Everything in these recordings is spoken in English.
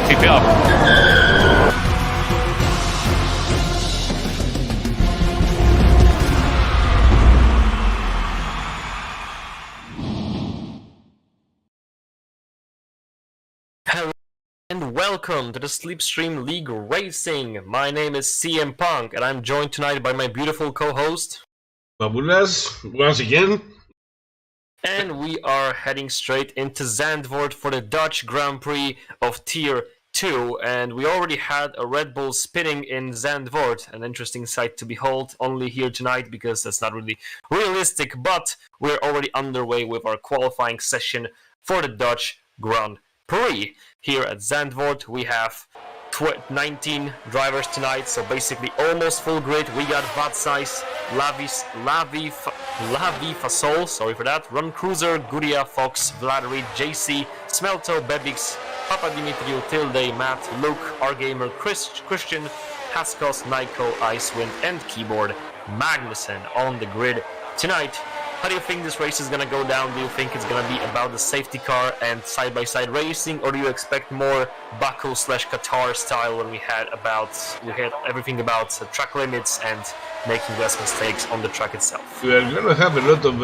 Keep it up. Hello and welcome to the Slipstream League Racing. My name is CM Punk and I'm joined tonight by my beautiful co-host Babulas, once again. And we are heading straight into Zandvoort for the Dutch Grand Prix of Tier 2. And we already had a Red Bull spinning in Zandvoort, an interesting sight to behold, only here tonight because that's not really realistic. But we're already underway with our qualifying session for the Dutch Grand Prix. Here at Zandvoort, we have 19 drivers tonight, so basically almost full grid. We got Vatsize, Lavi Fasol, sorry for that, Run Cruiser, Guria, Fox, Vlad JC, Smelto, Bebix, Papa Dimitriou, Tilde, Matt, Luke, Rgamer, Christian, Haskos, Nyko, Icewind, and Keyboard Magnussen on the grid tonight. How do you think this race is going to go down? Do you think it's going to be about the safety car and side-by-side racing, or do you expect more Baku/Qatar style when we had everything about track limits and making less mistakes on the track itself? We are going to have a lot of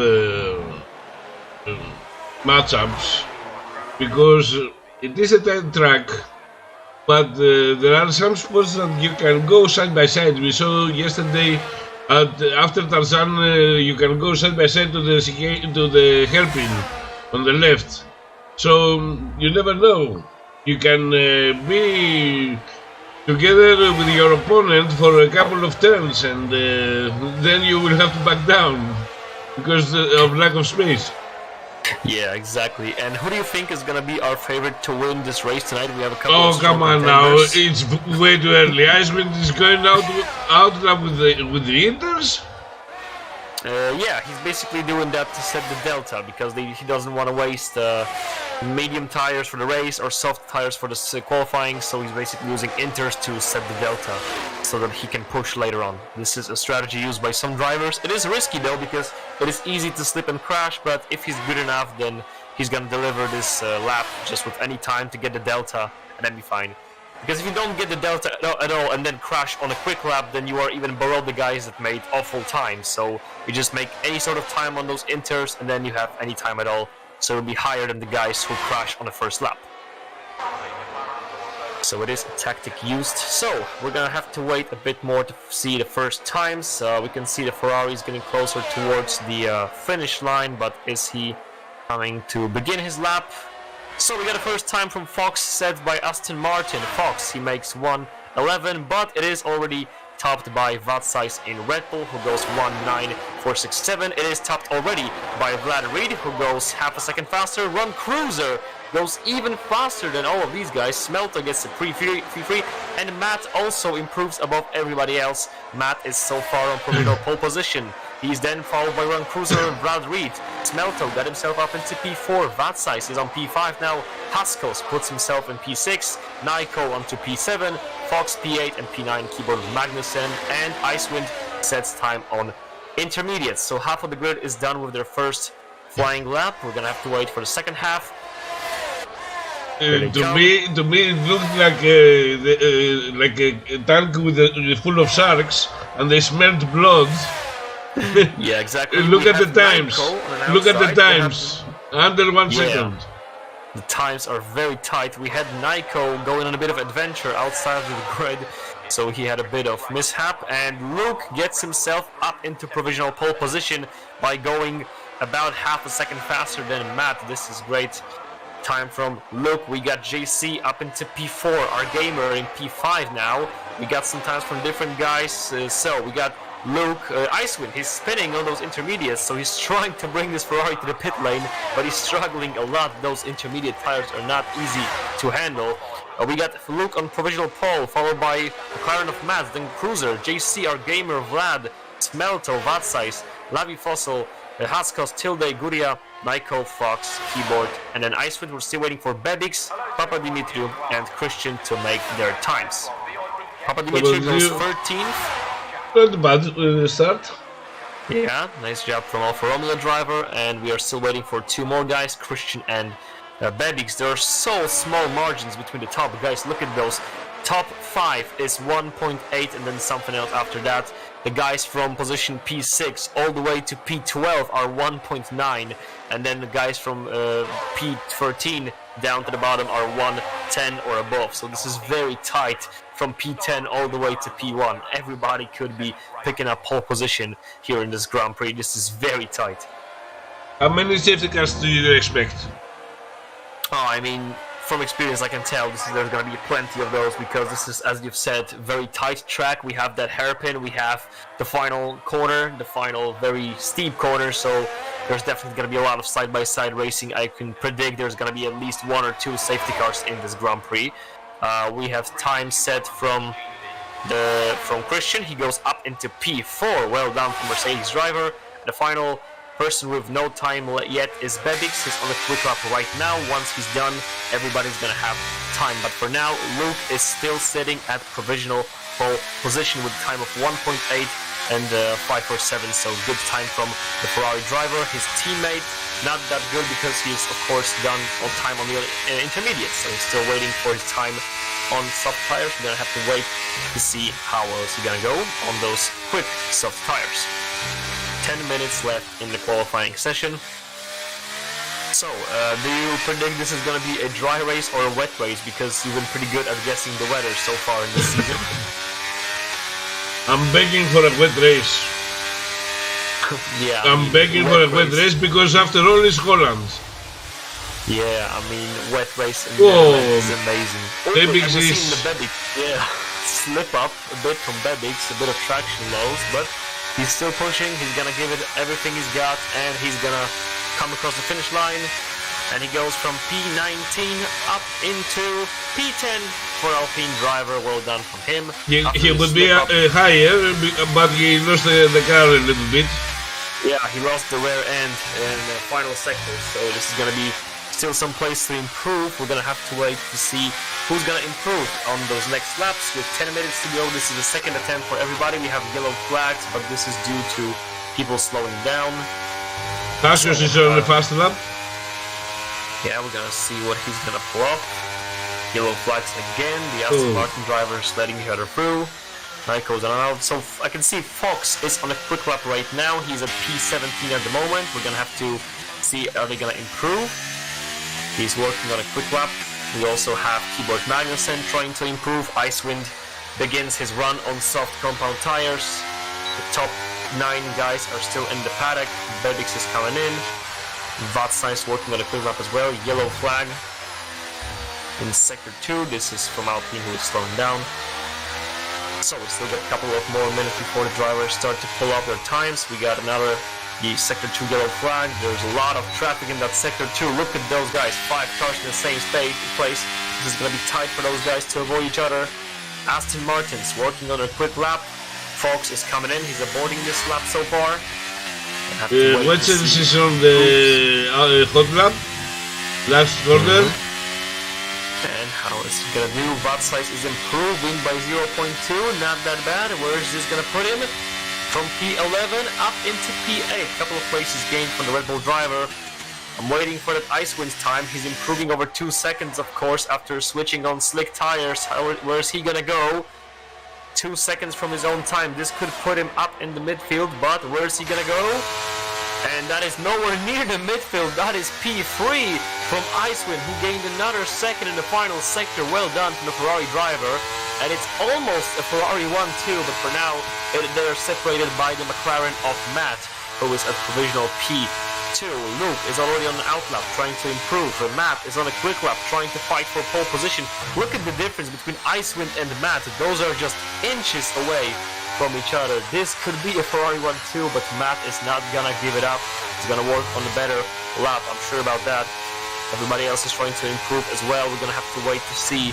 matchups because it is a tight track, but there are some spots that you can go side-by-side. We saw yesterday after Tarzan, you can go side by side to the hairpin on the left. So you never know. You can be together with your opponent for a couple of turns, and then you will have to back down because of lack of space. Yeah, exactly. And who do you think is going to be our favorite to win this race tonight? We have a couple of strong contenders. Now, it's way too early. Icewind is going out now with the Inters? Yeah, he's basically doing that to set the delta because he doesn't want to waste medium tires for the race or soft tires for the qualifying, so he's basically using Inters to set the delta so that he can push later on. This is a strategy used by some drivers. It is risky though because it is easy to slip and crash, but if he's good enough then he's gonna deliver this lap just with any time to get the delta and then be fine. Because if you don't get the delta at all and then crash on a quick lap, then you are even below the guys that made awful time. So you just make any sort of time on those Inters and then you have any time at all. So it'll be higher than the guys who crash on the first lap. So it is a tactic used. So we're gonna have to wait a bit more to see the first times. We can see the Ferrari is getting closer towards the finish line, but is he coming to begin his lap? So we got a first time from Fox set by Aston Martin. Fox, he makes 1:11, but it is already topped by Vatsize in Red Bull, who goes 1:9.467. It is topped already by Vlad Reed, who goes half a second faster. Run Cruiser goes even faster than all of these guys. Smelter gets a free, and Matt also improves above everybody else. Matt is so far on provisional pole position. He's then followed by Run Cruiser and Brad Reed. Smelto got himself up into P4. Vatsize is on P5 now. Haskos puts himself in P6. Nyko onto P7. Fox P8 and P9 Keyboard Magnussen. And Icewind sets time on intermediates. So half of the grid is done with their first flying lap. We're gonna have to wait for the second half. To me, it looked like a tank full of sharks, and they smelled blood. Yeah, exactly. Look We at the have times. Nyko on Look at the outside. We'll times. Under 1 Yeah. second. The times are very tight. We had Nyko going on a bit of adventure outside of the grid, so he had a bit of mishap. And Luke gets himself up into provisional pole position by going about half a second faster than Matt. This is great time from Luke. We got JC up into P4, our gamer in P5 now. We got some times from different guys. So we got Luke, Icewind, he's spinning on those intermediates, so he's trying to bring this Ferrari to the pit lane, but he's struggling a lot. Those intermediate tires are not easy to handle. We got Luke on provisional pole, followed by McLaren of Mads, then Cruiser, JC, our gamer, Vlad, Smelto, Vatsais, Lavi Fossil, Haskos, Tilde, Guria, Nyko, Fox, Keyboard, and then Icewind. We're still waiting for Bebix, Papa Dimitriou, and Christian to make their times. Papa Dimitriou goes 13th. Not bad start. Yeah, nice job from Alfa Romeo driver, and we are still waiting for two more guys, Christian and Bebix. There are so small margins between the top guys. Look at those. Top 5 is 1.8 and then something else after that. The guys from position P6 all the way to P12 are 1.9, and then the guys from P13 down to the bottom are 110 or above. So this is very tight from P10 all the way to P1. Everybody could be picking up pole position here in this Grand Prix. This is very tight. How many safety cars do you expect? Oh, I mean, from experience, I can tell there's going to be plenty of those, because this is, as you've said, very tight track. We have that hairpin, we have the final corner, the final very steep corner, so there's definitely going to be a lot of side-by-side racing. I can predict there's going to be at least 1 or 2 safety cars in this Grand Prix. We have time set from Christian. He goes up into P4. Well done from Mercedes driver. The final person with no time yet is Bebix. He's on the quick lap right now. Once he's done, everybody's gonna have time. But for now, Luke is still sitting at provisional pole position with a time of 1.8 and 547. So good time from the Ferrari driver. His teammate, not that good because he's of course done on time on the intermediates. So he's still waiting for his time on soft tires. We're gonna have to wait to see how well he's gonna go on those quick soft tires. 10 minutes left in the qualifying session. So, do you predict this is going to be a dry race or a wet race? Because you've been pretty good at guessing the weather so far in this season. I'm begging for a wet race. Yeah, I'm begging for a wet race because after all it's Holland. Yeah, I mean, wet race in Whoa. is amazing. Bebix I've is... seen the Bebix, yeah, slip up a bit from Bebix, a bit of traction loss, but he's still pushing. He's gonna give it everything he's got, and he's gonna come across the finish line. And he goes from P19 up into P10 for Alpine driver. Well done from him. He would be higher, but he lost the car a little bit. Yeah, he lost the rear end in the final sector, so this is gonna be still some place to improve. We're gonna have to wait to see who's gonna improve on those next laps. With 10 minutes to go, this is the second attempt for everybody. We have yellow flags, but this is due to people slowing down. Haskos is on the fast lap. Yeah, we're gonna see what he's gonna pull off. Yellow flags again. The Aston Martin driver is letting each other through. Nyko's on out. So I can see Fox is on a quick lap right now. He's at P17 at the moment. We're gonna have to see, are they gonna improve? He's working on a quick lap. We also have Keyboard Magnussen trying to improve. Icewind begins his run on soft compound tires. The top 9 guys are still in the paddock. Bebix is coming in. Vatsais working on a quick lap as well. Yellow flag in sector 2. This is from Alpine, who is slowing down. So we still got a couple of more minutes before the drivers start to pull up their times. We got another sector 2 yellow flag. There's a lot of traffic in that sector 2. Look at those guys, 5 cars in the same place. This is going to be tight for those guys to avoid each other. Aston Martin's working on a quick lap. Fox is coming in. He's aborting this lap so far. What's the decision on the hot lap? Last corner. And how is he gonna do? Vatsais is improving by 0.2. Not that bad. Where is this gonna put him? From P11 up into P8. A couple of places gained from the Red Bull driver. I'm waiting for that Icewind's time. He's improving over 2 seconds, of course, after switching on slick tires. Where is he gonna go? 2 seconds from his own time. This could put him up in the midfield, but where's he gonna go? And that is nowhere near the midfield. That is P3 from Icewind, who gained another second in the final sector. Well done from the Ferrari driver. And it's almost a Ferrari 1-2, but for now they're separated by the McLaren of Matt, who is at provisional P2. Luke is already on an outlap, trying to improve. Matt is on a quick lap, trying to fight for pole position. Look at the difference between Icewind and Matt. Those are just inches away from each other. This could be a Ferrari 1-2, but Matt is not gonna give it up. He's gonna work on the better lap, I'm sure about that. Everybody else is trying to improve as well. We're gonna have to wait to see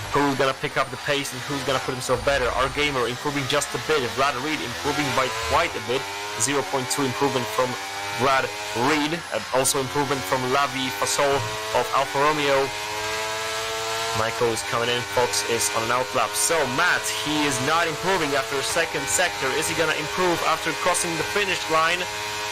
who's gonna pick up the pace and who's gonna put himself better. Our gamer improving just a bit. Vlad Reed improving by quite a bit. 0.2 improvement from Vlad Reed. Also improvement from Lavi Fasol of Alfa Romeo. Michael is coming in, Fox is on an outlap. So Matt, he is not improving after second sector. Is he gonna improve after crossing the finish line?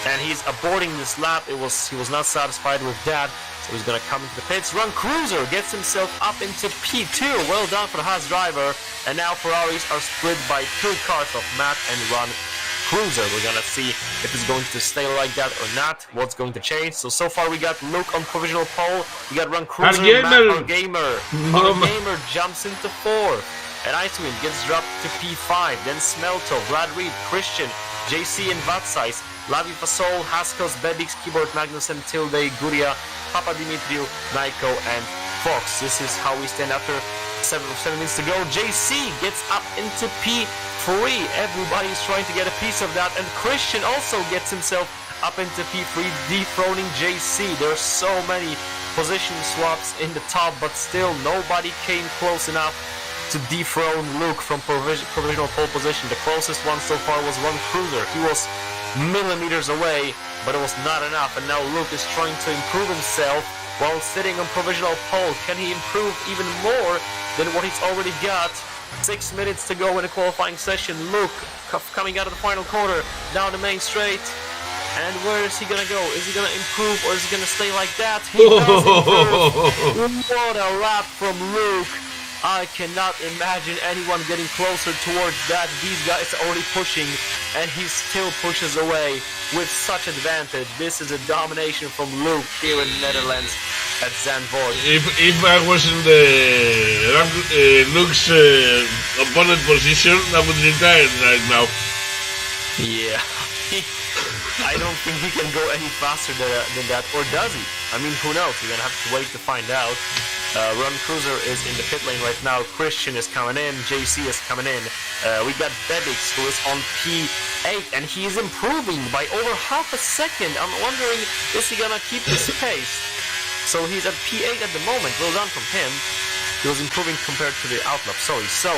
And he's aborting this lap. He was not satisfied with that, so he's gonna come into the pits. Run Cruiser gets himself up into P2. Well done for the Haas driver. And now Ferraris are split by 2 cars of Matt and Run Cruiser. We're gonna see if it's going to stay like that or not. What's going to change? So far we got Luke on provisional pole. We got Run Cruiser. Our gamer. Our gamer jumps into 4. And Icewind gets dropped to P5. Then Smelto, Vlad Reed, Christian, JC and Vatsize, Lavi Fasol, Haskos, Bebix, Keyboard Magnussen, Tilde, Guria, Papa Dimitriu, Naiko and Fox. This is how we stand after 7 minutes to go. JC gets up into P3. Everybody's trying to get a piece of that, and Christian also gets himself up into P3, dethroning JC. There's so many position swaps in the top, but still nobody came close enough to dethrone Luke from provisional pole position. The closest one so far was Run Cruiser. He was millimeters away, but it was not enough, and now Luke is trying to improve himself while sitting on provisional pole. Can he improve even more than what he's already got? 6 minutes to go in the qualifying session. Luke coming out of the final corner, down the main straight. And where is he gonna go? Is he gonna improve or is he gonna stay like that? He does improve. What a lap from Luke. I cannot imagine anyone getting closer towards that. These guys are already pushing, and he still pushes away with such advantage. This is a domination from Luke here in the Netherlands at Zandvoort. If I was in the Luke's opponent position, I would retire right now. Yeah. I don't think he can go any faster than that, or does he? I mean, who knows? We're gonna have to wait to find out. Run Cruiser is in the pit lane right now. Christian is coming in. JC is coming in. We got Bebix, who is on P8, and he is improving by over half a second. I'm wondering, is he gonna keep this pace? So he's at P8 at the moment. Well done from him. He was improving compared to the outlap. Sorry. So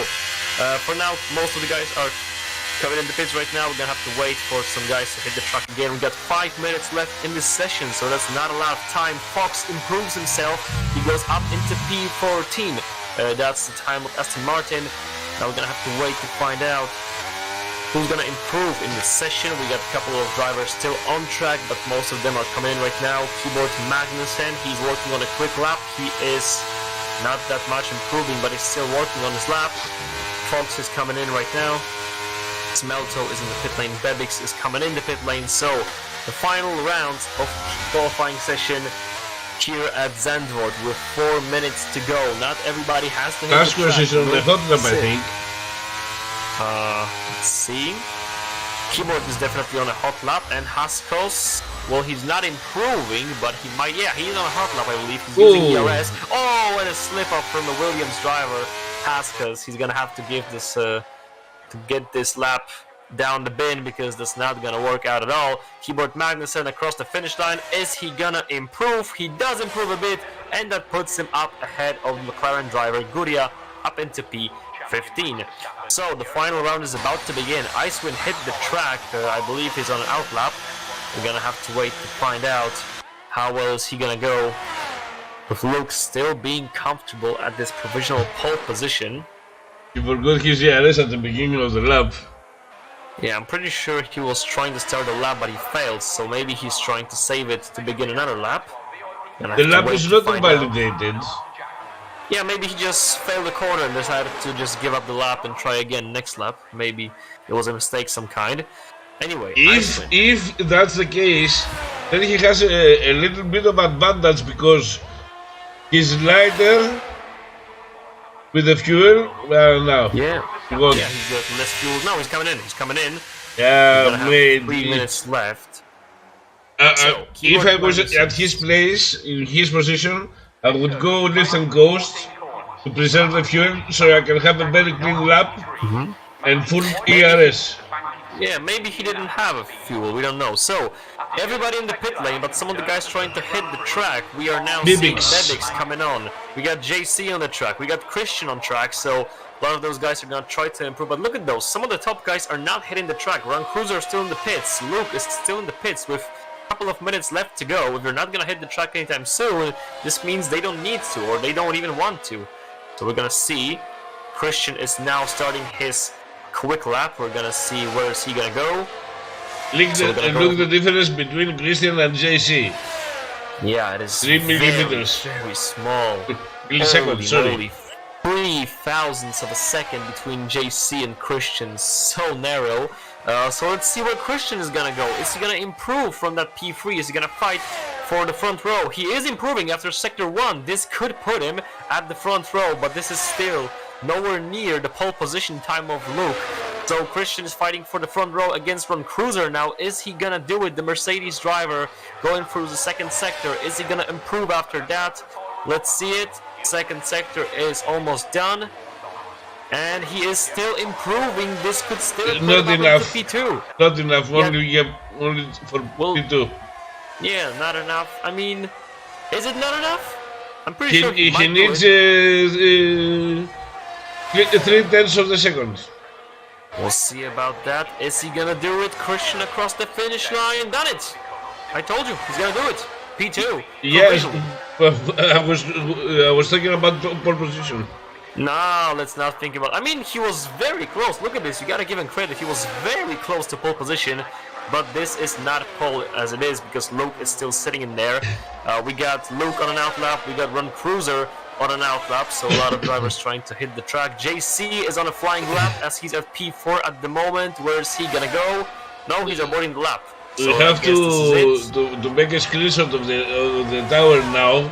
for now, most of the guys are coming in the pits right now. We're gonna have to wait for some guys to hit the track again. We got 5 minutes left in this session, so that's not a lot of time. Fox improves himself. He goes up into P14. That's the time of Aston Martin. Now we're gonna have to wait to find out who's gonna improve in this session. We got a couple of drivers still on track, but most of them are coming in right now. Keyboard Magnussen, he's working on a quick lap. He is not that much improving, but he's still working on his lap. Fox is coming in right now. Smelto is in the pit lane. Bebix is coming in the pit lane. So the final rounds of qualifying session here at Zandvoort with 4 minutes to go. Not everybody has to hit the track. is on the hot lap, I think. Let's see. Keyboard is definitely on a hot lap, and Haskos, well, he's not improving, but he might. Yeah, he's on a hot lap, I believe. He's using ERS. Oh, and a slip up from the Williams driver, Haskos. He's gonna have to give this to get this lap down the bin, because that's not gonna work out at all. Keyboard Magnussen across the finish line. Is he gonna improve? He does improve a bit, and that puts him up ahead of McLaren driver Guria, up into P15. So the final round is about to begin. Icewind hit the track. I believe he's on an outlap. We're gonna have to wait to find out how well is he gonna go, with Luke still being comfortable at this provisional pole position. He forgot his ERS at the beginning of the lap. Yeah, I'm pretty sure he was trying to start a lap, but he failed, so maybe he's trying to save it to begin another lap. The lap is not invalidated. Yeah, maybe he just failed the corner and decided to just give up the lap and try again next lap. Maybe it was a mistake some kind. Anyway, if that's the case, then he has a little bit of advantage because he's lighter with the fuel. Well, now. Yeah. He won't. Yeah, he's got less fuel. No, he's coming in. He's coming in. Yeah, mate. 3 minutes left. If I was at his place, in his position, I would go lift and ghost to preserve the fuel so I can have a very clean lap and full ERS. Yeah, maybe he didn't have a fuel, we don't know. So, everybody in the pit lane, but some of the guys trying to hit the track. We are now seeing Bebix coming on. We got JC on the track, we got Christian on track, so a lot of those guys are going to try to improve. But look at those, some of the top guys are not hitting the track. Run Cruiser is still in the pits, Luke is still in the pits with a couple of minutes left to go. If they're not going to hit the track anytime soon, this means they don't need to, or they don't even want to. So we're going to see. Christian is now starting his quick lap. We're gonna see where is he gonna go. Look the difference between Christian and JC. Yeah, it is 3 millimeters. Very small. Milliseconds, sorry. 3 thousandths of a second between JC and Christian. So narrow. So let's see where Christian is gonna go. Is he gonna improve from that P3? Is he gonna fight for the front row? He is improving after sector 1. This could put him at the front row, but this is still nowhere near the pole position time of Luke. So Christian is fighting for the front row against Ron Cruiser now. Is he gonna do it? The Mercedes driver going through the second sector. Is he gonna improve after that? Let's see it. Second sector is almost done. And he is still improving. This could still not enough. P2. Not enough. Only for P2. Yeah, not enough. I mean, is it not enough? I'm pretty sure he needs 3/10 of the second. We'll see about that. Is he gonna do it? Christian across the finish line. Done it! I told you, he's gonna do it. P2. Yes, I was thinking about pole position. No, let's not think about. I mean, he was very close. Look at this. You gotta give him credit. He was very close to pole position. But this is not pole as it is because Luke is still sitting in there. We got Luke on an outlap. We got Run Cruiser on an outlap. So a lot of drivers trying to hit the track. JC is on a flying lap as he's at P4 at the moment. Where is he gonna go? No, he's avoiding the lap. So we have to make a screenshot of the tower now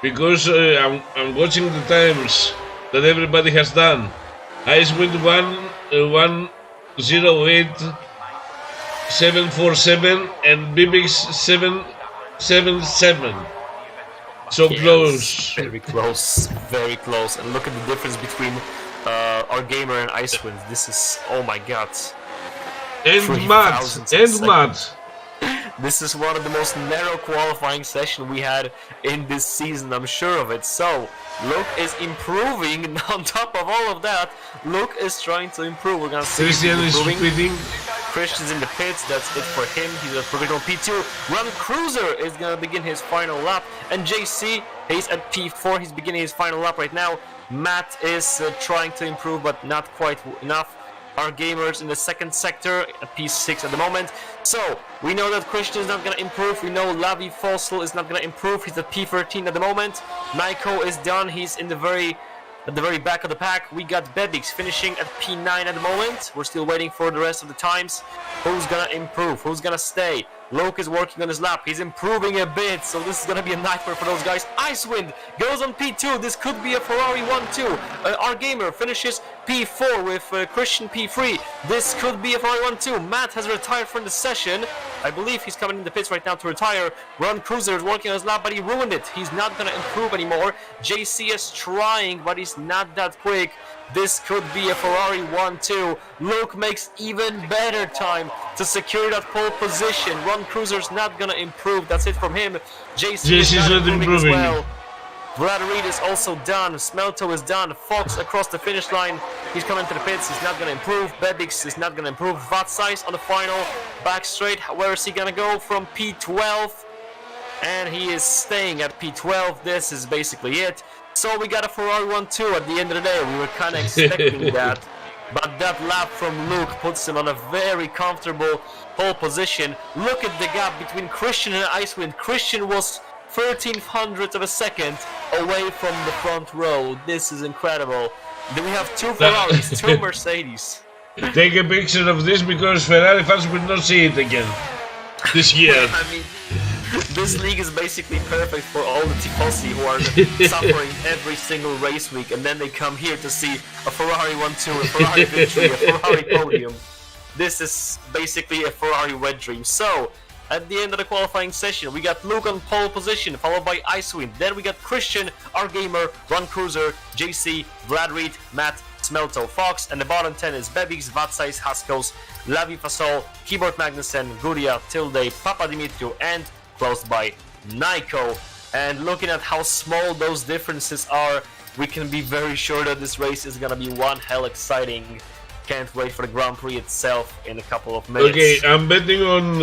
because I'm watching the times that everybody has done. Icewind 1:08.747 and Bibix 7:77. So yes, close. Very close. Very close. And look at the difference between our gamer and Icewind. This is, oh my god. And Matt. And Matt. This is one of the most narrow qualifying sessions we had in this season, I'm sure of it. So, Luke is improving, and on top of all of that, Luke is trying to improve. We're gonna see Christian is speeding. Christian's in the pits, that's it for him. He's a provisional P2. Run Cruiser is gonna begin his final lap, and JC, he's at P4, he's beginning his final lap right now. Matt is trying to improve, but not quite enough. Our gamers in the second sector at P6 at the moment. So, we know that Christian is not going to improve. We know Lavi Fossil is not going to improve. He's at P13 at the moment. Naiko is done. He's in the very back of the pack. We got Bebix finishing at P9 at the moment. We're still waiting for the rest of the times. Who's going to improve? Who's going to stay? Luke is working on his lap. He's improving a bit, so this is going to be a nightmare for those guys. Icewind goes on P2. This could be a Ferrari 1-2. Our gamer finishes P4 with Christian P3. This could be a Ferrari 1-2. Matt has retired from the session. I believe he's coming in the pits right now to retire. Ron Cruiser is working on his lap, but he ruined it. He's not going to improve anymore. JC is trying, but he's not that quick. This could be a Ferrari 1-2. Luke makes even better time to secure that pole position. Ron Cruiser's not gonna improve. That's it from him. JC is not improving as well. Vlad Reed is also done. Smelto is done. Fox across the finish line. He's coming to the pits. He's not gonna improve. Bebix is not gonna improve. Vatsize on the final. Back straight. Where is he gonna go? From P12. And he is staying at P12. This is basically it. So we got a Ferrari 1-2 at the end of the day. We were kind of expecting that. But that lap from Luke puts him on a very comfortable pole position. Look at the gap between Christian and Icewind. Christian was 1300th of a second away from the front row. This is incredible. Then we have 2 Ferraris, 2 Mercedes. Take a picture of this because Ferrari fans will not see it again this year. I mean, this league is basically perfect for all the tifosi who are suffering every single race week, and then they come here to see a Ferrari 1-2, a Ferrari victory, a Ferrari podium. This is basically a Ferrari wet dream. So, at the end of the qualifying session, we got Luke on pole position, followed by Icewind. Then we got Christian, our gamer, Ron Cruiser, JC, Vlad Reed, Matt, Smelto, Fox, and the bottom 10 is Bebix, Vatsais, Haskos, Lavi Fasol, Keyboard Magnussen, Guria, Tilde, Papa Dimitriou, and closed by Nico. And looking at how small those differences are, we can be very sure that this race is gonna be one hell exciting. Can't wait for the Grand Prix itself in a couple of minutes. Okay, I'm betting on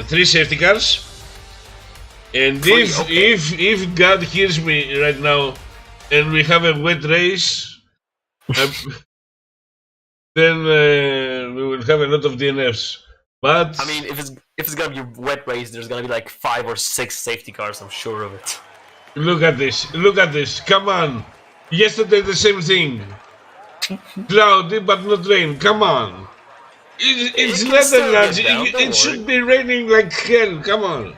3 safety cars. And if God hears me right now and we have a wet race, then we will have a lot of DNFs. But I mean, if it's gonna be a wet race, there's gonna be like 5 or 6 safety cars. I'm sure of it. Look at this! Look at this! Come on! Yesterday the same thing. Cloudy but not rain. Come on! It's Netherlands. It should be raining like hell. Come on!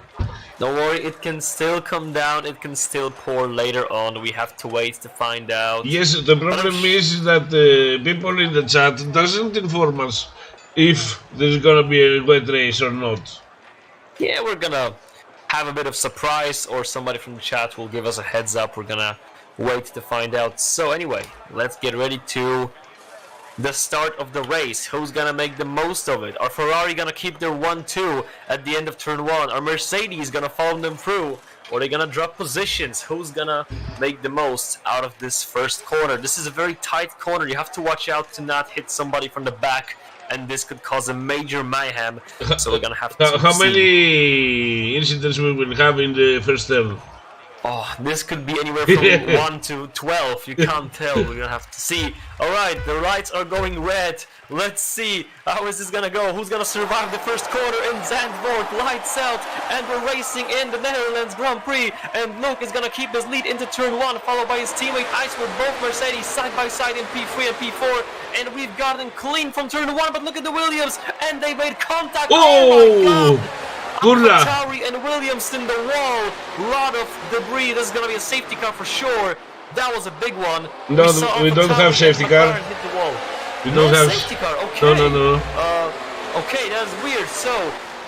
Don't worry, it can still come down. It can still pour later on. We have to wait to find out. Yes, the problem is that people in the chat doesn't inform us if there's gonna be a wet race or not. Yeah, we're gonna have a bit of surprise, or somebody from the chat will give us a heads up. We're gonna wait to find out. So anyway, let's get ready to the start of the race. Who's gonna make the most of it? Are Ferrari gonna keep their 1-2 at the end of turn 1? Are Mercedes gonna follow them through? Or are they gonna drop positions? Who's gonna make the most out of this first corner? This is a very tight corner. You have to watch out to not hit somebody from the back, and this could cause a major mayhem. So we're gonna have to How many incidents we will have in the first turn? Oh, this could be anywhere from 1 to 12. You can't tell. We're gonna have to see. Alright, the lights are going red. Let's see. How is this gonna go? Who's gonna survive the first corner in Zandvoort? Lights out. And we're racing in the Netherlands Grand Prix. And Luke is gonna keep his lead into turn 1, followed by his teammate Ice with both Mercedes side by side in P3 and P4. And we've gotten clean from turn 1, but look at the Williams. And they made contact. Oh my god! Tauri and Williams in the wall. Lot of debris. This is gonna be a safety car for sure. That was a big one. No, we don't have safety car. Hit the wall. We don't have safety car. Okay. No. Okay, that's weird. So,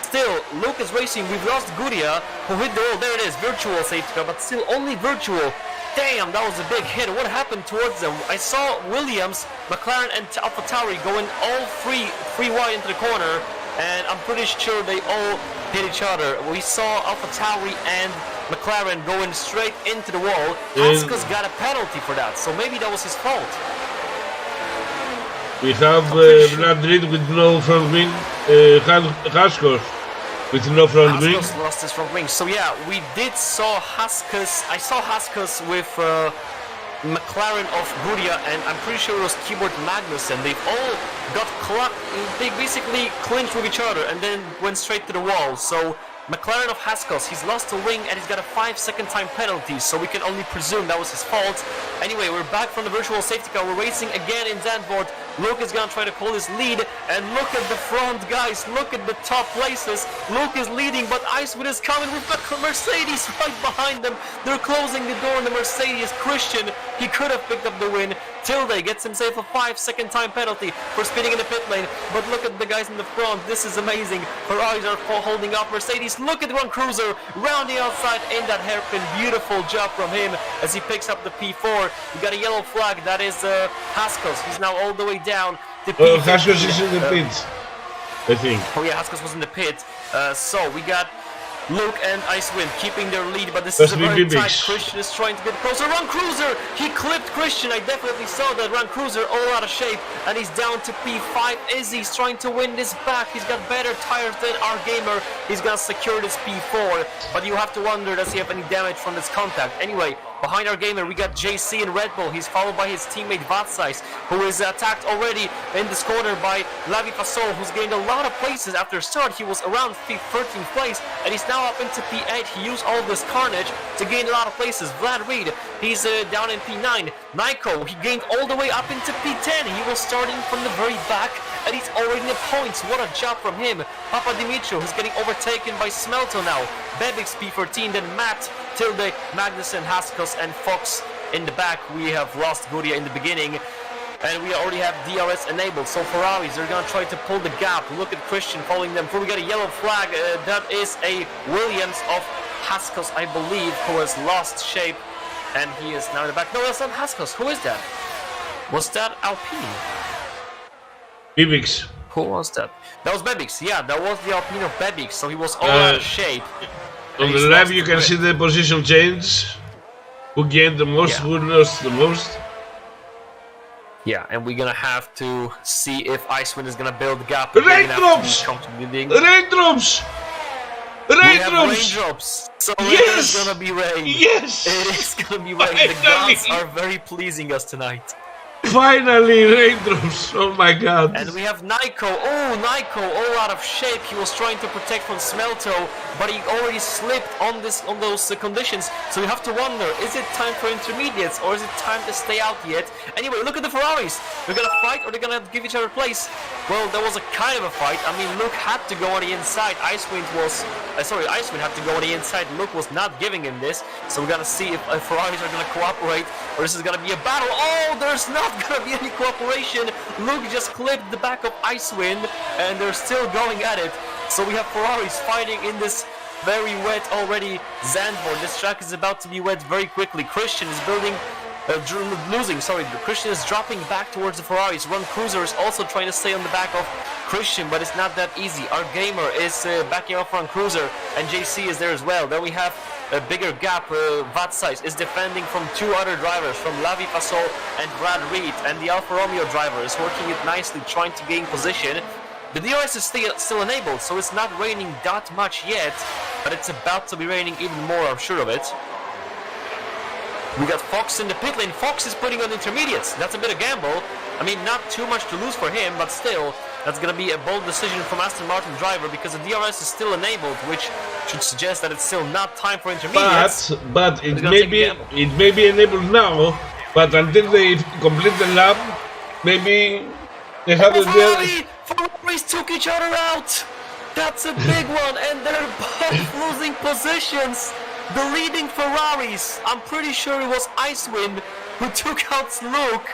still, Luke is racing. We've lost Guria, who hit the wall. There it is, virtual safety car, but still only virtual. Damn, that was a big hit. What happened towards them? I saw Williams, McLaren, and AlphaTauri going all three wide into the corner. And I'm pretty sure they all hit each other. We saw AlphaTauri and McLaren going straight into the wall. Haskell's got a penalty for that, so maybe that was his fault. We have Vlad Reed with no front wing, Haskell with no front wing. Haskell's lost his front wing. So yeah, we did saw Haskell's. I saw Haskell's with McLaren of Guria, and I'm pretty sure it was Keyboard Magnussen. They all got they basically clinched with each other and then went straight to the wall. So McLaren of Haskell's, he's lost a wing and he's got a 5-second time penalty, so we can only presume that was his fault. Anyway, we're back from the virtual safety car. We're racing again in Zandvoort. Luke is gonna try to pull his lead, and look at the front, guys. Look at the top places. Luke is leading, but Icewood is coming with the Mercedes right behind them. They're closing the door on the Mercedes. Christian, he could have picked up the win. Tilde gets himself a 5-second time penalty for spinning in the pit lane, but look at the guys in the front. This is amazing. Ferraris are holding up Mercedes. Look at Ron Cruiser rounding outside in that hairpin. Beautiful job from him as he picks up the P4. We got a yellow flag. That is Haskell's. He's now all the way down. Haskell's is in the pit, I think. Oh yeah, Haskell's was in the pit. So we got Luke and Icewind keeping their lead, but this is a very tight. Christian is trying to get closer. Ron Cruiser! He clipped Christian. I definitely saw that. Ron Cruiser all out of shape, and he's down to P5. Izzy's trying to win this back. He's got better tires than our gamer. He's gonna secure this P4, but you have to wonder, does he have any damage from this contact? Anyway, Behind our gamer, we got JC in Red Bull. He's followed by his teammate Vatsize, who is attacked already in this corner by Lavi Fasol, who's gained a lot of places after start. He was around 13th place, and he's now up into P8. He used all of this carnage to gain a lot of places. Vlad Reed, he's down in P9. Nyko, he gained all the way up into P10. He was starting from the very back, and he's already in the points. What a job from him. Papa Dimitro, who's getting overtaken by Smelto now. Bebix P14, then Matt, Tilde, Magnussen, Haskos, and Fox in the back. We have lost Guria in the beginning, and we already have DRS enabled. So Ferraris, they're gonna try to pull the gap. Look at Christian following them. Before we get a yellow flag, that is a Williams of Haskos, I believe, who has lost shape, and he is now in the back. No, that's not Haskos. Who is that? Was that Alpine? Bebix. Who was that? That was Bebix. Yeah, that was the Alpine of Bebix. So he was all out of shape. On the left, you can see the position change. Who gained the most, who lost the most. Yeah, and we're gonna have to see if Icewind is gonna build the gap. Raindrops! Raindrops! Raindrops! So it is gonna be rain. Yes! It is gonna be rain. The gods are very pleasing us tonight. Finally, raindrops! Oh my god! And we have Nyko. Oh, Nyko, all out of shape. He was trying to protect from Smelto, but he already slipped on those conditions. So you have to wonder: is it time for intermediates, or is it time to stay out yet? Anyway, look at the Ferraris. They're gonna fight, or they're gonna give each other place. Well, there was a kind of a fight. I mean, Luke had to go on the inside. Icewind had to go on the inside. Luke was not giving him this. So we're gonna see if Ferraris are gonna cooperate, or this is gonna be a battle. Oh, there's not gonna be any cooperation. Luke just clipped the back of Icewind, and they're still going at it. So we have Ferraris fighting in this very wet already Zandvoort. This track is about to be wet very quickly. Christian is Christian is dropping back towards the Ferraris. Ron Cruiser is also trying to stay on the back of Christian, but it's not that easy. Our gamer is backing off Ron Cruiser, and JC is there as well. Then we have a bigger gap. Vatsize is defending from two other drivers, from Lavi Fasol and Brad Reed, and the Alfa Romeo driver is working it nicely, trying to gain position. The DRS is still enabled, so it's not raining that much yet, but it's about to be raining even more, I'm sure of it. We got Fox in the pit lane. Fox is putting on intermediates. That's a bit of gamble. I mean, not too much to lose for him, but still, that's going to be a bold decision from Aston Martin driver, because the DRS is still enabled, which should suggest that it's still not time for intermediates. But it may be enabled now, but until they complete the lap, maybe they have Ferraris took each other out. That's a big one, and they're both losing positions. The leading Ferraris, I'm pretty sure it was Icewind who took out Luke,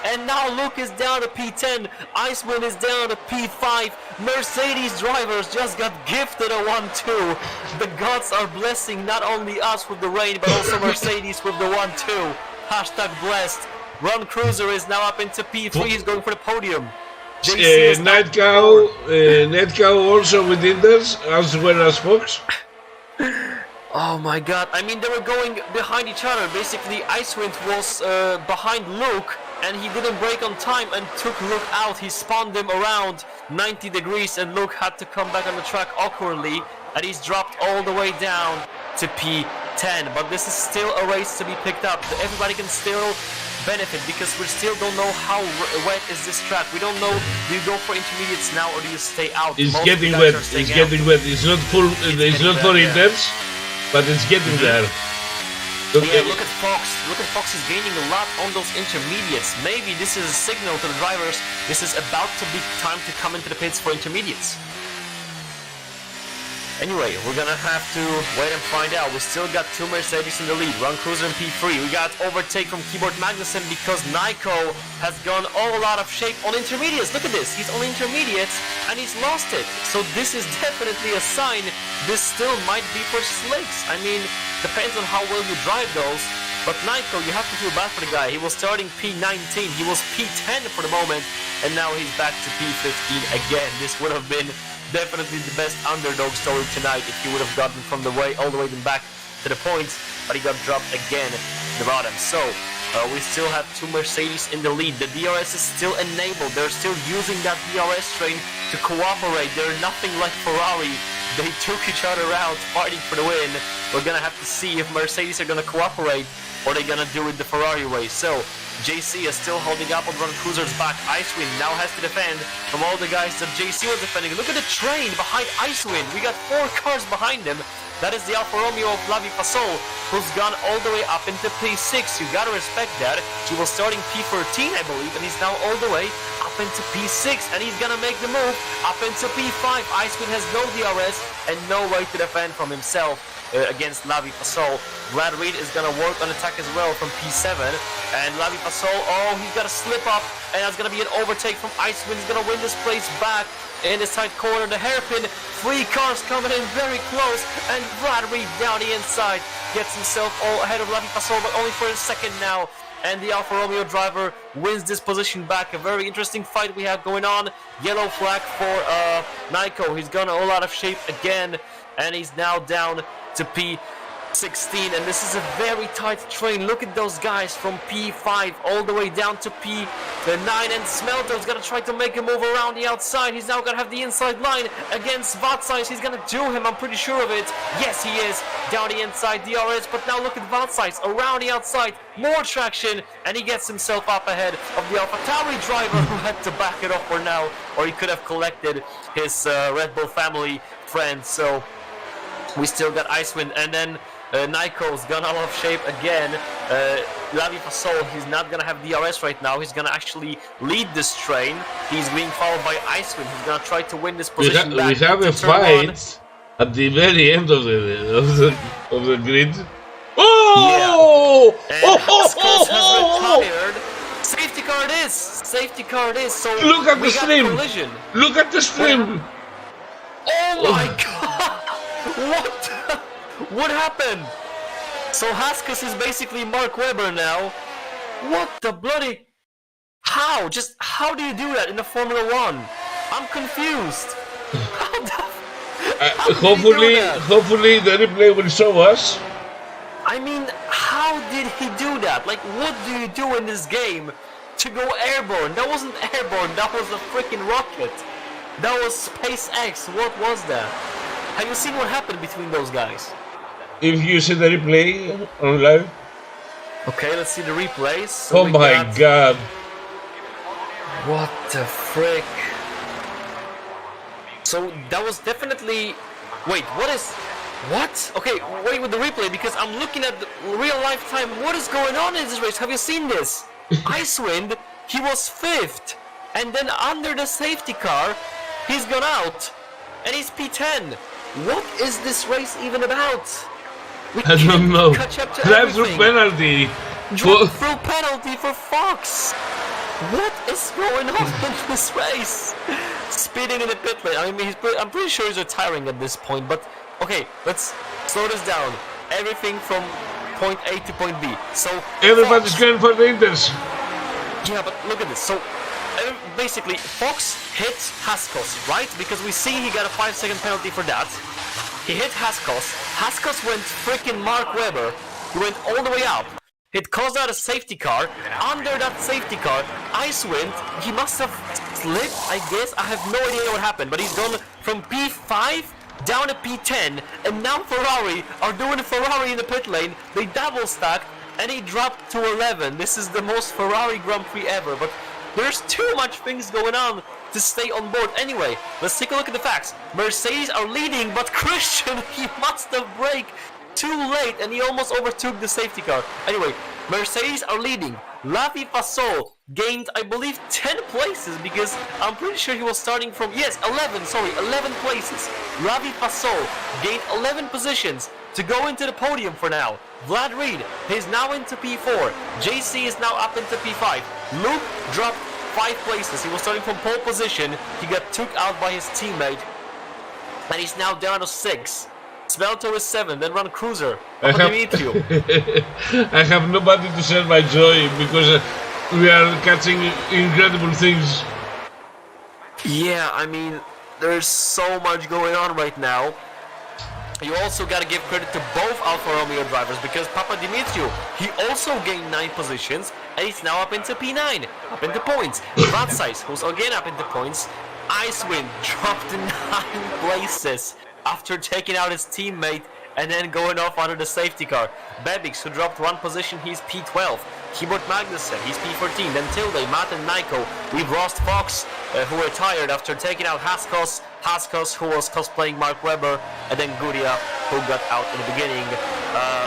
and now Luke is down to P10, Icewind is down to P5, Mercedes drivers just got gifted a 1-2. The gods are blessing not only us with the rain, but also Mercedes with the 1-2. Hashtag blessed. Ron Cruiser is now up into P3, he's going for the podium. Netcow also with Inders, as well as Fox. Oh my god, I mean, they were going behind each other. Basically, Icewind was behind Luke, and he didn't brake on time and took Luke out. He spun them around 90 degrees, and Luke had to come back on the track awkwardly, and he's dropped all the way down to P10. But this is still a race to be picked up. Everybody can still benefit, because we still don't know how wet is this track. We don't know, do you go for intermediates now, or do you stay out? It's getting wet, It's not full, it's not for intense. But it's getting there. Yeah, look at Fox. Look at Fox is gaining a lot on those intermediates. Maybe this is a signal to the drivers. This is about to be time to come into the pits for intermediates. Anyway, we're gonna have to wait and find out. We still got two Mercedes in the lead. Ron Cruiser in P3. We got overtake from Keyboard Magnussen because Nyko has gone all out of shape on intermediates. Look at this. He's on intermediates and he's lost it. So this is definitely a sign this still might be for slicks. I mean, depends on how well you drive those. But Nyko, you have to feel bad for the guy. He was starting P19. He was P10 for the moment. And now he's back to P15 again. This would have been definitely the best underdog story tonight if he would have gotten from the way all the way back to the points, but he got dropped again to the bottom. So we still have two Mercedes in the lead. The DRS is still enabled. They're still using that DRS train to cooperate. They're nothing like Ferrari. They took each other out fighting for the win. We're gonna have to see if Mercedes are gonna cooperate. or are they gonna do it the Ferrari way? So JC is still holding up on Ron Cruiser's back. Icewind now has to defend from all the guys that JC was defending. Look at the train behind Icewind. We got 4 cars behind him. That is the Alfa Romeo of Lavi Fasol, who's gone all the way up into P6. You gotta respect that. He was starting P13, I believe, and he's now all the way up into P6, and he's gonna make the move up into P5. Icewind has no DRS and no way to defend from himself against Lavi Fasol. Vlad Reed is gonna work on attack as well from P7, and Lavi Fasol, oh, he's got a slip up, and that's gonna be an overtake from Icewind. He's gonna win this place back in the side corner. The hairpin, 3 cars coming in very close, and Vlad Reed down the inside gets himself all ahead of Lavi Fasol, but only for a second now. And the Alfa Romeo driver wins this position back. A very interesting fight we have going on. Yellow flag for Nico. He's gone all out of shape again, and he's now down to P16, and this is a very tight train. Look at those guys from P5 all the way down to P9, and Smelto's gonna try to make a move around the outside. He's now gonna have the inside line against Vatsize. He's gonna do him, I'm pretty sure of it. Yes, he is, down the inside DRS, but now look at Vatsize around the outside, more traction, and he gets himself up ahead of the AlphaTauri driver who had to back it off for now, or he could have collected his Red Bull family friends. So we still got Icewind, and then Nico's gone out of shape again. Lavi Fasol, he's not gonna have DRS right now. He's gonna actually lead this train. He's being followed by Icewind. He's gonna try to win this position back. We have a fight at the very end of the grid. Oh! Yeah. And Haskell has retired. Safety car it is. Safety car it is. So look at the stream. Collision. Look at the stream. Oh my god! What happened? So Haskell is basically Mark Webber now. What the bloody? How? Just how do you do that in the Formula 1? I'm confused. Hopefully the replay will show us. I mean, how did he do that? Like, what do you do in this game to go airborne? That wasn't airborne, that was a freaking rocket. That was SpaceX. What was that? Have you seen what happened between those guys? If you see the replay on live. Okay, let's see the replays. So oh my god. What the frick? So that was definitely... Wait, what? Okay, wait with the replay because I'm looking at the real life time. What is going on in this race? Have you seen this? Icewind, he was 5th. And then under the safety car, he's gone out. And he's P10. What is this race even about? I don't know. Drive through penalty. Drive through penalty for Fox. What is going on in this race? Speeding in the pit lane. I mean, I'm pretty sure he's retiring at this point. But okay, let's slow this down. Everything from point A to point B. So everybody's going for the Inters. Yeah, but look at this. So basically, Fox hit Haskos, right? Because we see he got a 5-second penalty for that. He hit Haskos. Haskos went freaking Mark Webber. He went all the way up. It caused out a safety car. Under that safety car, Icewind, he must have slipped, I guess. I have no idea what happened, but he's gone from P5 down to P10, and now Ferrari are doing a Ferrari in the pit lane. They double stacked, and he dropped to 11. This is the most Ferrari Grand Prix ever, but there's too much things going on to stay on board. Anyway, let's take a look at the facts. Mercedes are leading, but Christian, he must have braked too late, and he almost overtook the safety car. Anyway, Mercedes are leading. Lavi Fasol gained, I believe, 10 places, because I'm pretty sure he was starting from, 11 places. Lavi Fasol gained 11 positions to go into the podium for now. Vlad Reed is now into P4. JC is now up into P5. Luke dropped 5 places. He was starting from pole position. He got took out by his teammate, and he's now down to 6. Smelto is 7, then Ron Cruiser. I have nobody to share my joy because we are catching incredible things. Yeah, I mean, there's so much going on right now. You also gotta give credit to both Alfa Romeo drivers because Papa Dimitriou, he also gained 9 positions and he's now up into P9, up into points. Vatsize, who's again up into points. Icewind dropped 9 places after taking out his teammate and then going off under the safety car. Bebix, who dropped one position, he's P12. Keyboard Magnussen, he's P14. Then Tilde, Matt and Nico. We've lost Fox, who retired after taking out Haskos, who was cosplaying Mark Webber, and then Guria, who got out in the beginning.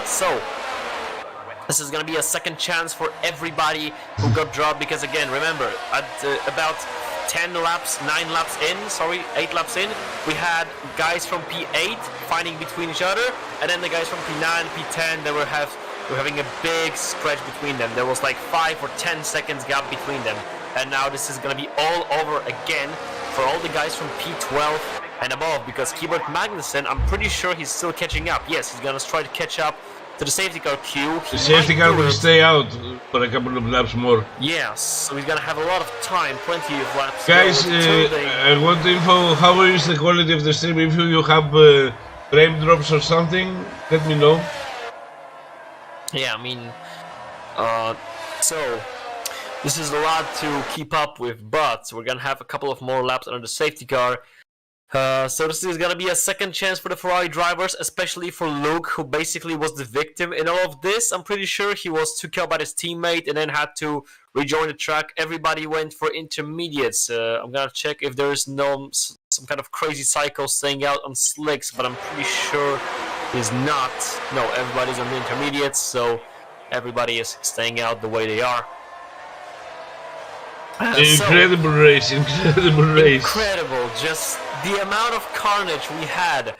So this is going to be a second chance for everybody who got dropped, because again, remember, at about 8 laps in, we had guys from P8 fighting between each other, and then the guys from P9, P10, they were having a big stretch between them. There was like 5 or 10 seconds gap between them, and now this is going to be all over again for all the guys from P12 and above, because Keyboard Magnussen, I'm pretty sure he's still catching up. Yes, he's going to try to catch up to the safety car queue. The safety car will stay out for a couple of laps more. Yes, so he's gonna have a lot of time, plenty of laps. Guys, I want info. How is the quality of the stream? If you have frame drops or something, let me know. Yeah, I mean, so this is a lot to keep up with, but we're gonna have a couple of more laps under the safety car. So this is gonna be a second chance for the Ferrari drivers, especially for Luke, who basically was the victim in all of this. I'm pretty sure he was took out by his teammate and then had to rejoin the track. Everybody went for intermediates. I'm gonna check if there is some kind of crazy cycle staying out on slicks, but I'm pretty sure he's not. No, everybody's on the intermediates, so everybody is staying out the way they are. Incredible race. Incredible, just the amount of carnage we had.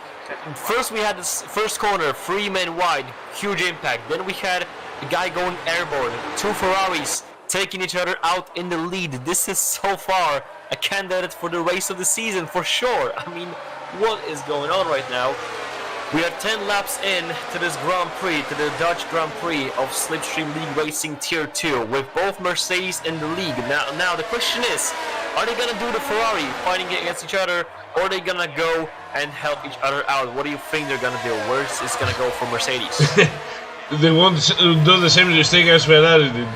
First we had this first corner, 3 men wide, huge impact. Then we had a guy going airborne, 2 Ferraris taking each other out in the lead. This is so far a candidate for the race of the season, for sure. I mean, what is going on right now? We are 10 laps in to this Grand Prix, to the Dutch Grand Prix of Slipstream League Racing Tier 2, with both Mercedes in the league. Now the question is, are they going to do the Ferrari fighting against each other, or are they going to go and help each other out? What do you think they're going to do? Where is it going to go for Mercedes? They won't do the same mistake as Ferrari did.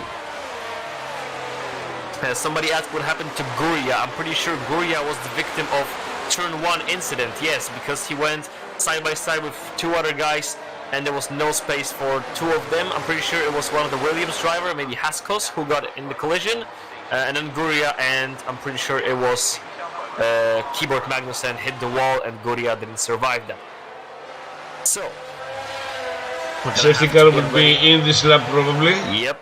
Somebody asked what happened to Guria. I'm pretty sure Guria was the victim of Turn 1 incident, yes, because he went side by side with 2 other guys and there was no space for 2 of them. I'm pretty sure it was one of the Williams driver, maybe Haskos, who got in the collision, and then Guria, and I'm pretty sure it was Keyboard Magnussen hit the wall and Guria didn't survive that. So safety car will be in this lap probably. Yep.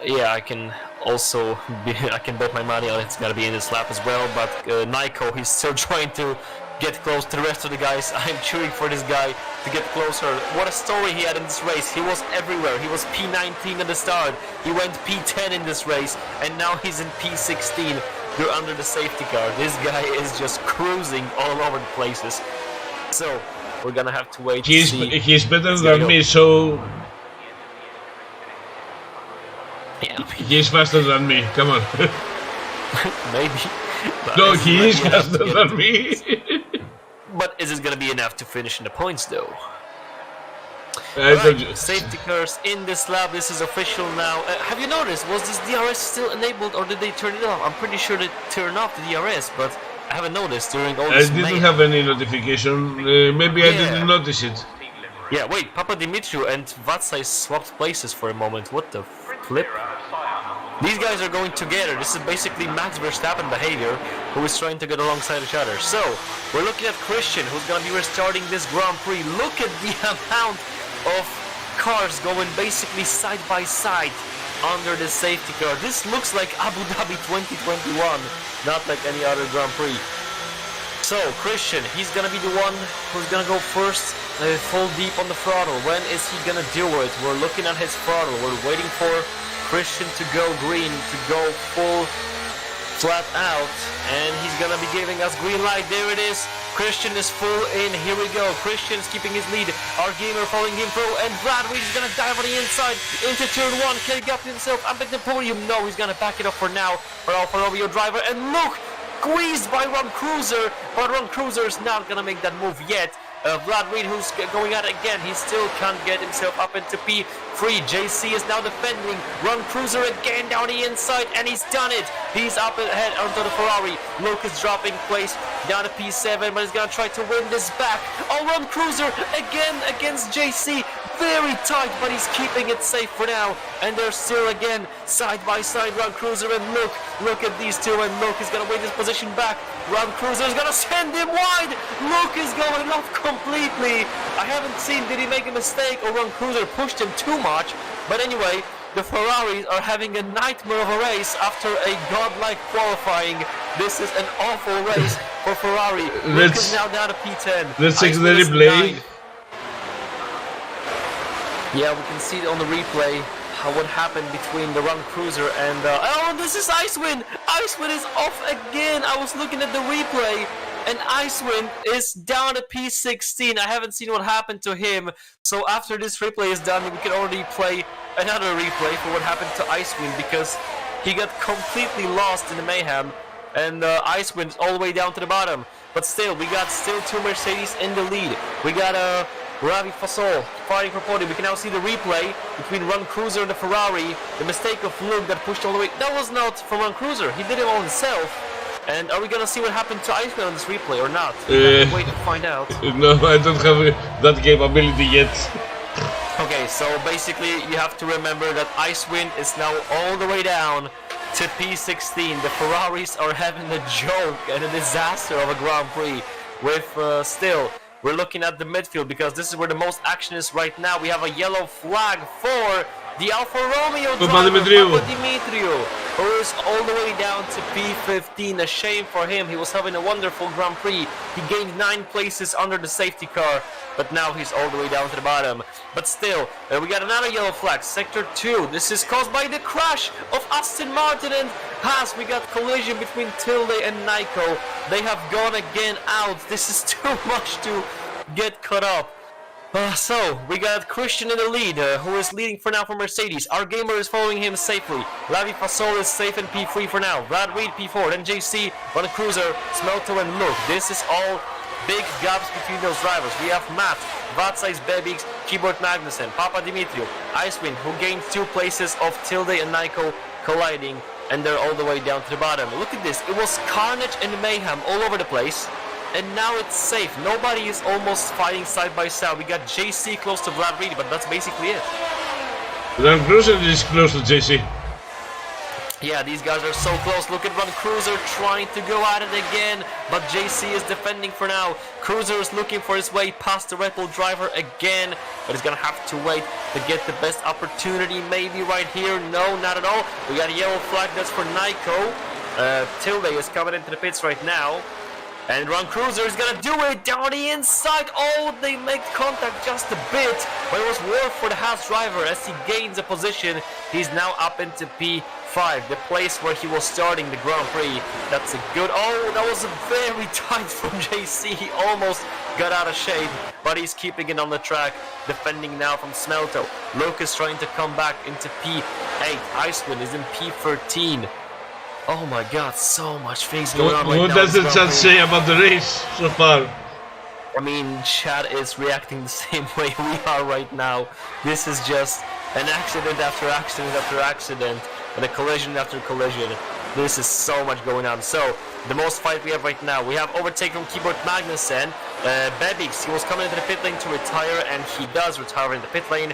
Yeah, I can also I can bet my money on it's gonna be in this lap as well, but Nico, he's still trying to get close to the rest of the guys. I'm cheering for this guy to get closer. What a story he had in this race. He was everywhere. He was P19 at the start. He went P10 in this race, and now he's in P16. You're under the safety car. This guy is just cruising all over the places. So we're gonna have to wait. He's better than me, so yeah. He's faster than me. Come on. Maybe. No, he is faster than me. But is it going to be enough to finish in the points, though? Right, safety cars in this lap. This is official now. Have you noticed? Was this DRS still enabled, or did they turn it off? I'm pretty sure they turned off the DRS, but I haven't noticed during all this. I didn't have any notification. Maybe I didn't notice it. Yeah, wait. Papa Dimitriou and Vatsai swapped places for a moment. What the flip? These guys are going together. This is basically Max Verstappen behavior, who is trying to get alongside each other. So, we're looking at Christian, who's going to be restarting this Grand Prix. Look at the amount of cars going basically side by side under the safety car. This looks like Abu Dhabi 2021, not like any other Grand Prix. So, Christian, he's going to be the one who's going to go first, full deep on the throttle. When is he going to do it? We're looking at his throttle. We're waiting for Christian to go green, to go full flat out, and he's gonna be giving us green light. There it is. Christian is full in. Here we go. Christian's keeping his lead. Our gamer following him through, and Brad Reed is gonna dive on the inside into turn 1. Can he get himself up at the podium? No, he's gonna back it up for now for Alfa Romeo driver. And look, squeezed by Ron Cruiser, but Ron Cruiser is not gonna make that move yet. Vlad Reed, who's going at it again, he still can't get himself up into P3. JC is now defending. Ron Cruiser again down the inside, and he's done it. He's up ahead onto the Ferrari. Luke is dropping place down to P7, but he's gonna try to win this back. Oh, Ron Cruiser again against JC. Very tight, but he's keeping it safe for now. And they're still again side by side, Ron Cruiser and Luke. Look at these two, and Luke is gonna win his position back. Ron Cruiser is gonna send him wide. Luke is going off completely. I haven't seen, did he make a mistake or Ron Cruiser pushed him too much? But anyway, the Ferraris are having a nightmare of a race after a godlike qualifying. This is an awful race for Ferrari. Luke is now down to P10. Let's check the replay. Yeah, we can see on the replay what happened between the Ron Cruiser and... oh, this is Icewind! Icewind is off again! I was looking at the replay, and Icewind is down to P16. I haven't seen what happened to him, so after this replay is done, we can already play another replay for what happened to Icewind, because he got completely lost in the mayhem, and Icewind is all the way down to the bottom. But still, we got still two Mercedes in the lead. We got Ravi Fasol fighting for podium. We can now see the replay between Ron Cruiser and the Ferrari. The mistake of Luke that pushed all the way. That was not from Ron Cruiser. He did it all himself. And are we gonna see what happened to Icewind on this replay or not? Wait to find out. No, I don't have that capability yet. Okay, so basically you have to remember that Icewind is now all the way down to P16. The Ferraris are having a joke and a disaster of a Grand Prix. With still, we're looking at the midfield because this is where the most action is right now. We have a yellow flag for the Alfa Romeo driver, Dimitriou, who is all the way down to P15. A shame for him. He was having a wonderful Grand Prix. He gained 9 places under the safety car, but now he's all the way down to the bottom. But still, we got another yellow flag, Sector 2. This is caused by the crash of Aston Martin and Haas. We got collision between Tilde and Nico. They have gone again out. This is too much to get caught up. So, we got Christian in the lead, who is leading for now for Mercedes. Our gamer is following him safely. Lavi Fasol is safe in P3 for now. Brad Reed P4, then JC, Ron Cruiser, Smelto and Luke. This is all big gaps between those drivers. We have Matt, Vatsais Bebiks, Keyboard Magnussen, Papa Dimitriou, Icewind, who gained 2 places of Tilde and Nico colliding, and they're all the way down to the bottom. Look at this. It was carnage and mayhem all over the place. And now it's safe. Nobody is almost fighting side by side. We got JC close to Vlad Reed, but that's basically it. Ron Cruiser is close to JC. Yeah, these guys are so close. Look at Ron Cruiser trying to go at it again, but JC is defending for now. Cruiser is looking for his way past the Red Bull driver again, but he's gonna have to wait to get the best opportunity. Maybe right here. No, not at all. We got a yellow flag. That's for Nico. Tilde is coming into the pits right now. And Ron Cruiser is gonna do it down the inside. Oh, they make contact just a bit, but it was worth for the Haas driver as he gains a position. He's now up into P5, the place where he was starting the Grand Prix. That's a good. Oh, that was a very tight from JC. He almost got out of shape, but he's keeping it on the track, defending now from Smelto. Luke is trying to come back into P8. Icewind is in P13. Oh my god, so much things going on right now. What does the chat say about the race so far? I mean, chat is reacting the same way we are right now. This is just an accident after accident after accident, and a collision after collision. This is so much going on. So, the most fight we have right now, we have overtake from Keyboard Magnussen. Bebiks, he was coming into the pit lane to retire, and he does retire in the pit lane.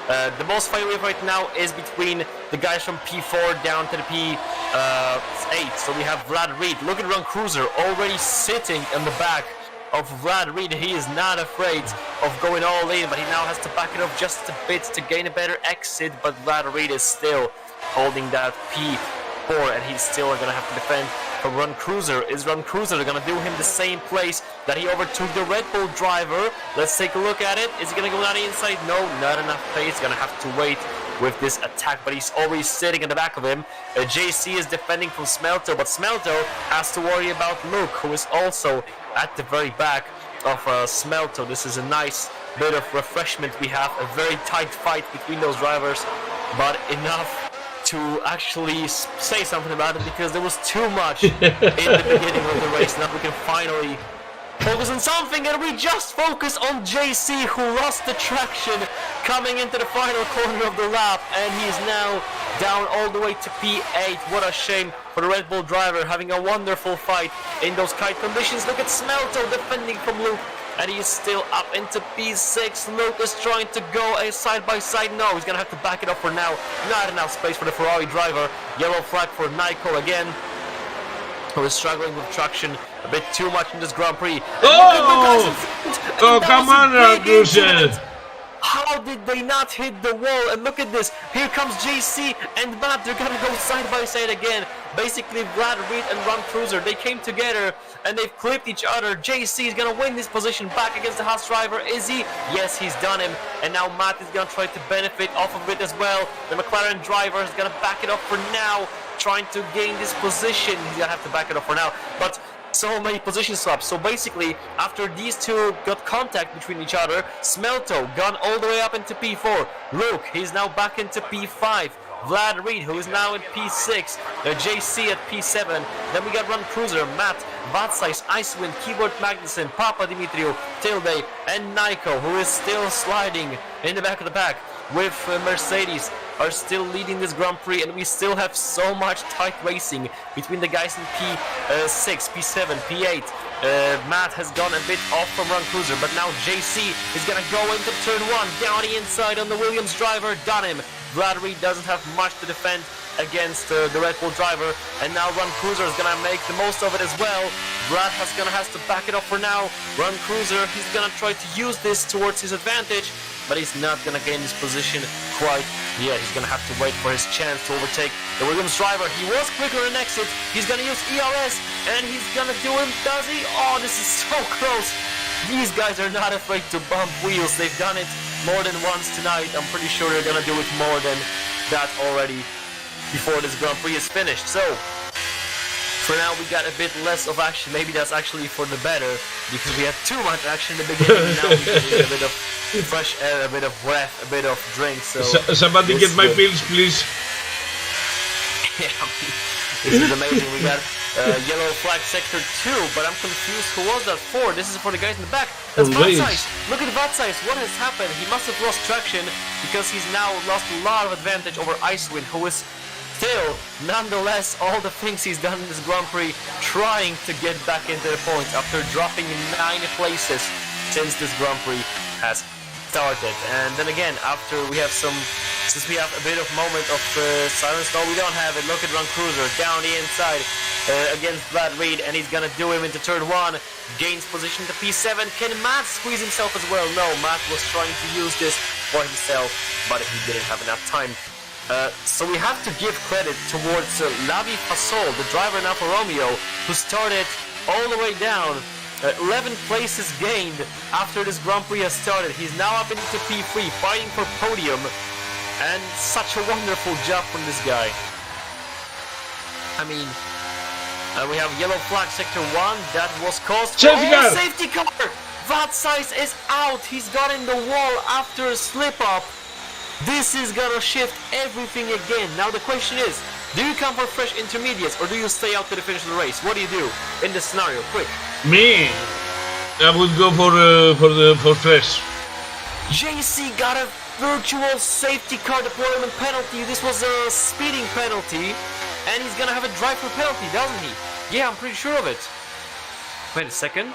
The most fight we have right now is between the guys from P4 down to the P8. So we have Vlad Reed. Look at Ron Cruiser already sitting in the back of Vlad Reed. He is not afraid of going all in, but he now has to back it up just a bit to gain a better exit. But Vlad Reed is still holding that P4, and he's still going to have to defend from Ron Cruiser. Is Ron Cruiser going to do him the same place that he overtook the Red Bull driver? Let's take a look at it. Is he going to go down the inside? No, not enough pace. Going to have to wait with this attack, but he's always sitting in the back of him. JC is defending from Smelto, but Smelto has to worry about Luke, who is also at the very back of Smelto. This is a nice bit of refreshment we have. A very tight fight between those drivers, but enough to actually say something about it because there was too much in the beginning of the race. Now we can finally focus on something, and we just focus on JC, who lost the traction coming into the final corner of the lap, and he is now down all the way to P8. What a shame for the Red Bull driver, having a wonderful fight in those kite conditions. Look at Smelto defending from Luke, and he is still up into P6. Luke is trying to go a side by side. No, he's gonna have to back it up for now. Not enough space for the Ferrari driver. Yellow flag for Nico again, who is struggling with traction a bit too much in this Grand Prix. Oh, come on, Ragusa! How did they not hit the wall? And look at this. Here comes JC and Matt. They're gonna go side by side again. Basically, Vlad, Reed, and Ron Cruiser, they came together and they've clipped each other. JC is gonna win this position back against the Haas driver. Is he? Yes, he's done him. And now Matt is gonna try to benefit off of it as well. The McLaren driver is gonna back it up for now, trying to gain this position. He's gonna have to back it up for now. But so many position swaps. So basically, after these two got contact between each other, Smelto gone all the way up into P4. Luke, he's now back into P5. Vlad Reed, who is now in P6. JC at P7. Then we got Ron Cruiser, Matt, Vatsais, Icewind, Keyboard Magnussen, Papa Dimitriou, Tilde, and Nico, who is still sliding in the back of the pack with Mercedes, are still leading this Grand Prix, and we still have so much tight racing between the guys in P6, P7, P8. Matt has gone a bit off from Ron Cruiser, but now JC is gonna go into turn 1, down the inside on the Williams driver, done him. Vlad Reed doesn't have much to defend against the Red Bull driver, and now Ron Cruiser is gonna make the most of it as well. Vlad has to back it up for now. Ron Cruiser, he's gonna try to use this towards his advantage, but he's not gonna gain this position quite yet. He's gonna have to wait for his chance to overtake the Williams driver. He was quicker in exit. He's gonna use ERS, and he's gonna do him. Does he? Oh, this is so close. These guys are not afraid to bump wheels. They've done it more than once tonight. I'm pretty sure they're gonna do it more than that already before this Grand Prix is finished. So for now we got a bit less of action. Maybe that's actually for the better, because we had too much action in the beginning. Now we can get a bit of fresh air, a bit of breath, a bit of drink. So somebody get my pills, please. Yeah, this is amazing. We got yellow flag sector 2, but I'm confused. Who was that for? This is for the guys in the back. That's Vatsais. Look at Vatsais. What has happened? He must have lost traction, because he's now lost a lot of advantage over Icewind, who is still, nonetheless, all the things he's done in this Grand Prix, trying to get back into the points after dropping 9 places since this Grand Prix has started. And then again, after we have since we have a bit of moment of silence, no, we don't have it. Look at Ron Cruiser down the inside against Vlad Reed, and he's gonna do him into turn 1. Gains position to P7. Can Matt squeeze himself as well? No, Matt was trying to use this for himself, but he didn't have enough time. So we have to give credit towards Lavi Fasol, the driver in Alfa Romeo, who started all the way down. 11 places gained after this Grand Prix has started. He's now up into P3, fighting for podium, and such a wonderful job from this guy. I mean, we have yellow flag sector 1, that was caused for safety car! Vatsais is out, he's got in the wall after a slip-up. This is gonna shift everything again. Now the question is, do you come for fresh intermediates, or do you stay out to the finish of the race? What do you do in this scenario? Quick. Me, I would go for fresh. JC got a virtual safety car deployment penalty. This was a speeding penalty, and he's gonna have a drive-through penalty, doesn't he? Yeah, I'm pretty sure of it. Wait a second.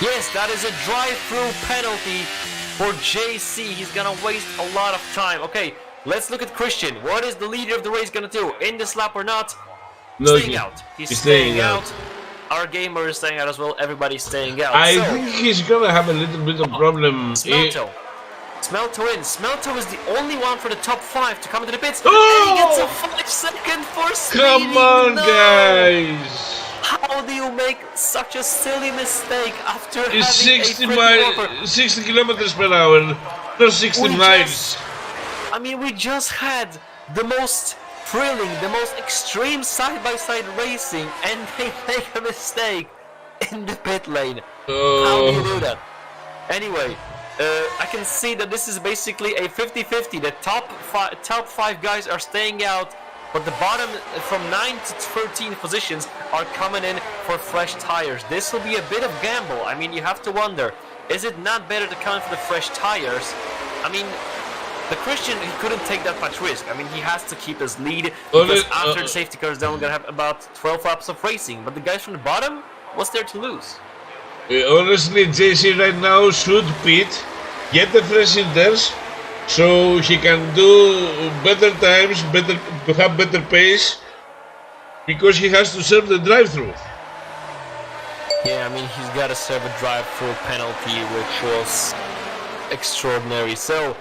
Yes, that is a drive-through penalty for JC. He's gonna waste a lot of time. Okay, let's look at Christian. What is the leader of the race gonna do? In this lap or not? No, staying out. He's staying out. Our gamer is staying out as well. Everybody's staying out. I think he's gonna have a little bit of problem. Smelto. Smelto in. Smelto is the only one for the top 5 to come into the pits. Oh! And he gets a 5-second for speeding. Come on, guys! How do you make such a silly mistake after It's having 60 kilometers per hour, not 60 miles. We just had the most thrilling, the most extreme side-by-side racing, and they make a mistake in the pit lane. How do you do that? Anyway, I can see that this is basically a 50-50. The top 5 guys are staying out, but the bottom from 9 to 13 positions are coming in for fresh tires. This will be a bit of gamble. You have to wonder, is it not better to come for the fresh tires? the Christian, he couldn't take that much risk. I mean, he has to keep his lead Well, because after the safety car is done, we're gonna have about 12 laps of racing. But the guys from the bottom, what's there to lose? Honestly, JC right now should pit, get the fresh inters, so he can do better times, have better pace, because he has to serve the drive-through. Yeah, I mean, he's got to serve a drive-through penalty, which was extraordinary. So,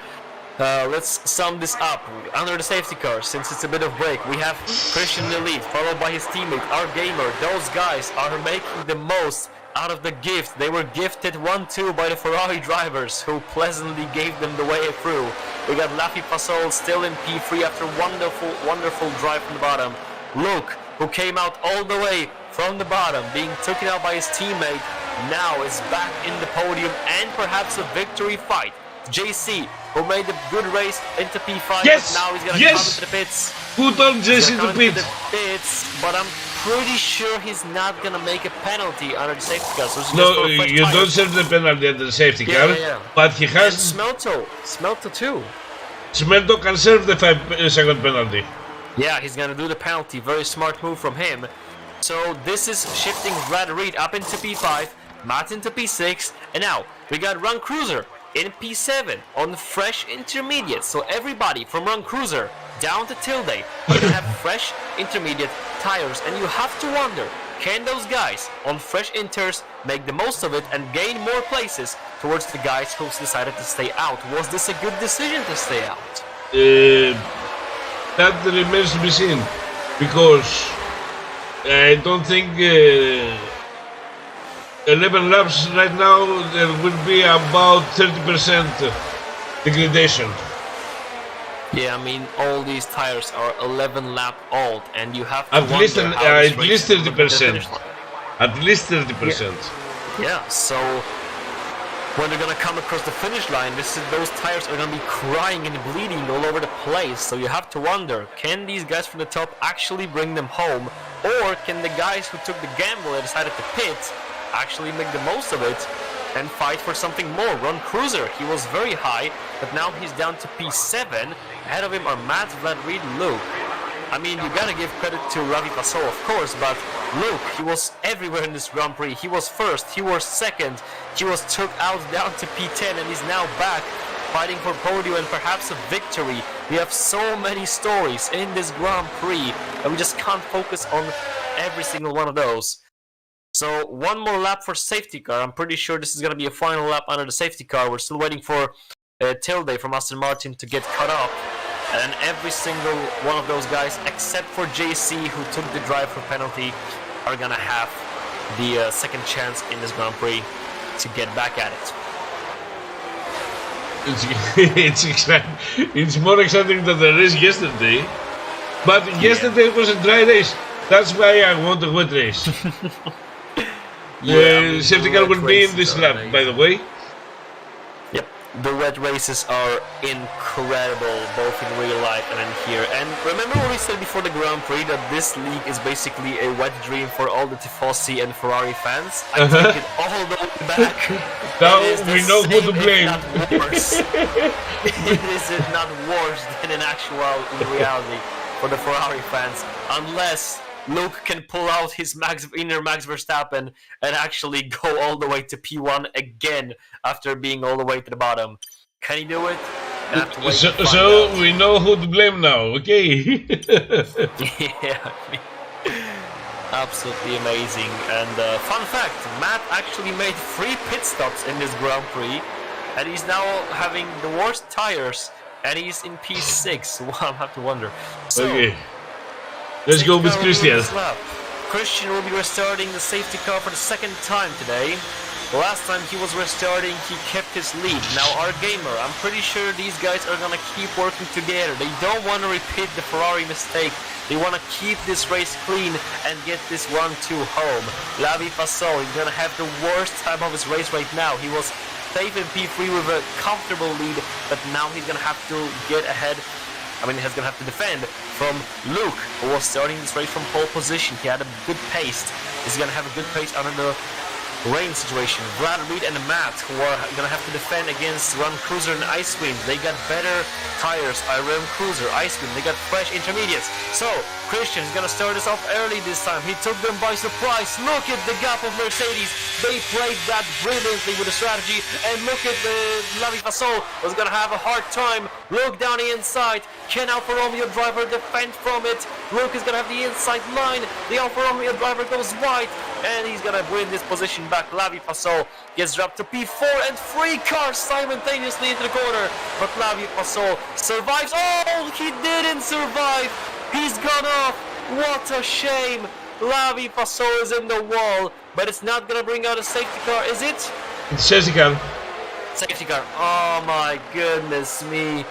let's sum this up. Under the safety car, since it's a bit of break, we have Christian in the lead, followed by his teammate, our gamer. Those guys are making the most out of the gift. They were gifted 1-2 by the Ferrari drivers, who pleasantly gave them the way through. We got Laffy Pasol still in P3 after wonderful drive from the bottom. Luke, who came out all the way from the bottom, being taken out by his teammate, now is back in the podium and perhaps a victory fight. JC, who made a good race into P5, yes! But now he's gonna come into the pits. Who told JC to pit? The pits, but I'm pretty sure he's not gonna make a penalty under the safety car. So no, you don't serve the penalty under the safety car, but he has... And Smelto too. Smelto can serve the 5-second penalty. Yeah, he's gonna do the penalty. Very smart move from him. So this is shifting Vlad Reed up into P5, Matt into P6, and now we got Run Cruiser in P7 on fresh intermediate. So everybody from Run Cruiser down to Tilde are gonna have fresh intermediate tires, and you have to wonder, can those guys on fresh inters make the most of it and gain more places towards the guys who decided to stay out? Was this a good decision to stay out? That remains to be seen, because I don't think 11 laps right now there will be about 30% degradation. Yeah, I mean, all these tires are 11 lap old, and you have to at least 30%. At least 30%. Yeah, so when they're gonna come across the finish line, those tires are gonna be crying and bleeding all over the place. So you have to wonder, can these guys from the top actually bring them home, or can the guys who took the gamble and decided to pit actually make the most of it and fight for something more? Ron Cruiser, he was very high, but now he's down to P7. Ahead of him are Matt, Vlad Reed, and Luke. I mean, you gotta give credit to Ravi Pasol, of course, but Luke, he was everywhere in this Grand Prix. He was first, he was second, he was took out down to P10, and he's now back fighting for podium and perhaps a victory. We have so many stories in this Grand Prix, and we just can't focus on every single one of those. So one more lap for safety car. I'm pretty sure this is going to be a final lap under the safety car. We're still waiting for Tilde from Aston Martin to get cut off. And every single one of those guys, except for JC, who took the drive for penalty, are going to have the second chance in this Grand Prix to get back at it. It's more exciting than the race yesterday. But yesterday was a dry race. That's why I want a wet race. The safety car will be in this lap, by the way. Yep, the wet races are incredible, both in real life and in here. And remember what we said before the Grand Prix, that this league is basically a wet dream for all the Tifosi and Ferrari fans? I take it all the way back. Now we know who to blame. It is not worse than in reality for the Ferrari fans, unless Luke can pull out his inner Max Verstappen and actually go all the way to P1 again after being all the way to the bottom. Can he do it? So we know who to blame now, okay? Yeah, absolutely amazing. And fun fact, Matt actually made 3 pit stops in this Grand Prix, and he's now having the worst tires, and he's in P6. Well, I have to wonder. So, okay. Let's go with Christian. Christian will be restarting the safety car for the second time today. The last time he was restarting, he kept his lead. Now our gamer, I'm pretty sure these guys are gonna keep working together. They don't want to repeat the Ferrari mistake. They want to keep this race clean and get this 1-2 home. Lavi Fasol is gonna have the worst time of his race right now. He was safe in P3 with a comfortable lead, but now he's gonna have to get ahead. I mean, he's going to have to defend from Luke, who was starting this race from pole position. He had a good pace. He's going to have a good pace under the rain situation. Vlad Reed and Matt, who are gonna have to defend against Run Cruiser and Icewind. They got better tires. Run Cruiser, Icewind, they got fresh intermediates. So Christian's gonna start us off early this time. He took them by surprise. Look at the gap of Mercedes. They played that brilliantly with the strategy. And look at the Lavi Fasol was gonna have a hard time. Look down the inside. Can Alfa Romeo driver defend from it? Luke is gonna have the inside line. The Alfa Romeo driver goes wide, and he's gonna win this position back. Lavi Fasol gets dropped to P4, and 3 cars simultaneously into the corner. But Lavi Fasol survives. Oh, he didn't survive. He's gone off. What a shame. Lavi Fasol is in the wall, but it's not gonna bring out a safety car, is it? It's safety car. Safety car. Oh my goodness me.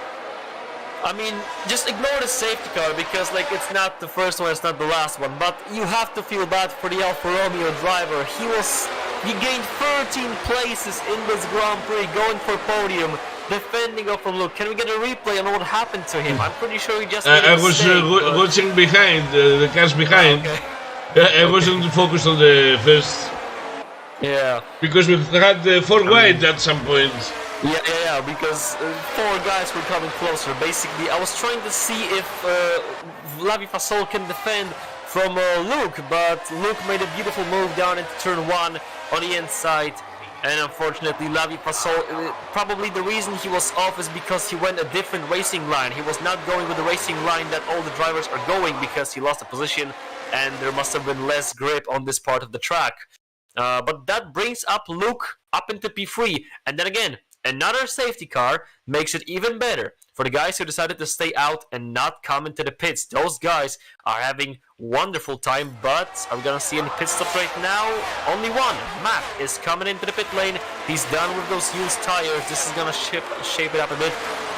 I mean, just ignore the safety car because like it's not the first one, it's not the last one. But you have to feel bad for the Alfa Romeo driver. He gained 13 places in this Grand Prix, going for podium, defending off from Luke. Can we get a replay on what happened to him? I'm pretty sure he just. I was watching behind the cars behind. Oh, okay. I wasn't focused on the first. Yeah. Because we had 4 wide at some point. Yeah, because 4 guys were coming closer. Basically, I was trying to see if Lavi Fasol can defend from Luke, but Luke made a beautiful move down into turn 1 on the inside. And unfortunately, Lavi Fasol, probably the reason he was off is because he went a different racing line. He was not going with the racing line that all the drivers are going because he lost a position and there must have been less grip on this part of the track. But that brings up Luke up into P3, and then again, another safety car makes it even better for the guys who decided to stay out and not come into the pits. Those guys are having wonderful time, but are we gonna see any pit stop right now? Only one. Matt is coming into the pit lane. He's done with those used tires. This is gonna shape it up a bit.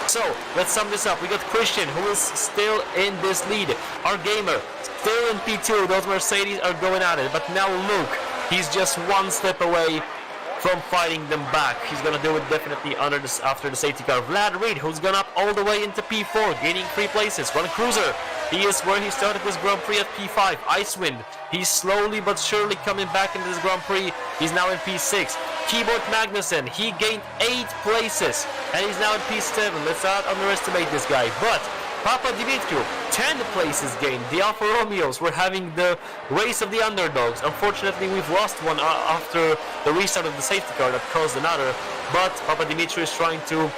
So let's sum this up. We got Christian, who is still in this lead. Our gamer still in P2. Those Mercedes are going at it, but now Luke, he's just one step away from fighting them back. He's gonna do it definitely after the safety car. Vlad Reed, who's gone up all the way into P4, gaining 3 places. Run Cruiser, he is where he started this Grand Prix at P5. Icewind, he's slowly but surely coming back into this Grand Prix. He's now in P6. Keyboard Magnussen, he gained 8 places, and he's now in P7. Let's not underestimate this guy. But Papa Dimitriou, 10 places gained. The Alfa Romeos were having the race of the underdogs. Unfortunately, we've lost one after the restart of the safety car that caused another. But Papa Dimitriou is trying to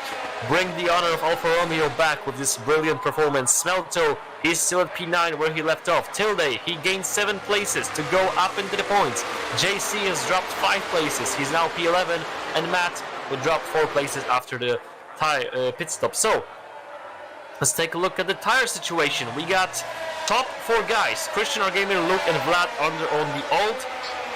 bring the honor of Alfa Romeo back with this brilliant performance. Smelto, he's still at P9 where he left off. Tilde, he gained 7 places to go up into the points. JC has dropped 5 places. He's now P11. And Matt will drop 4 places after the pit stop. So, let's take a look at the tire situation. We got top 4 guys, Christian, our gamer, Luke, and Vlad on the old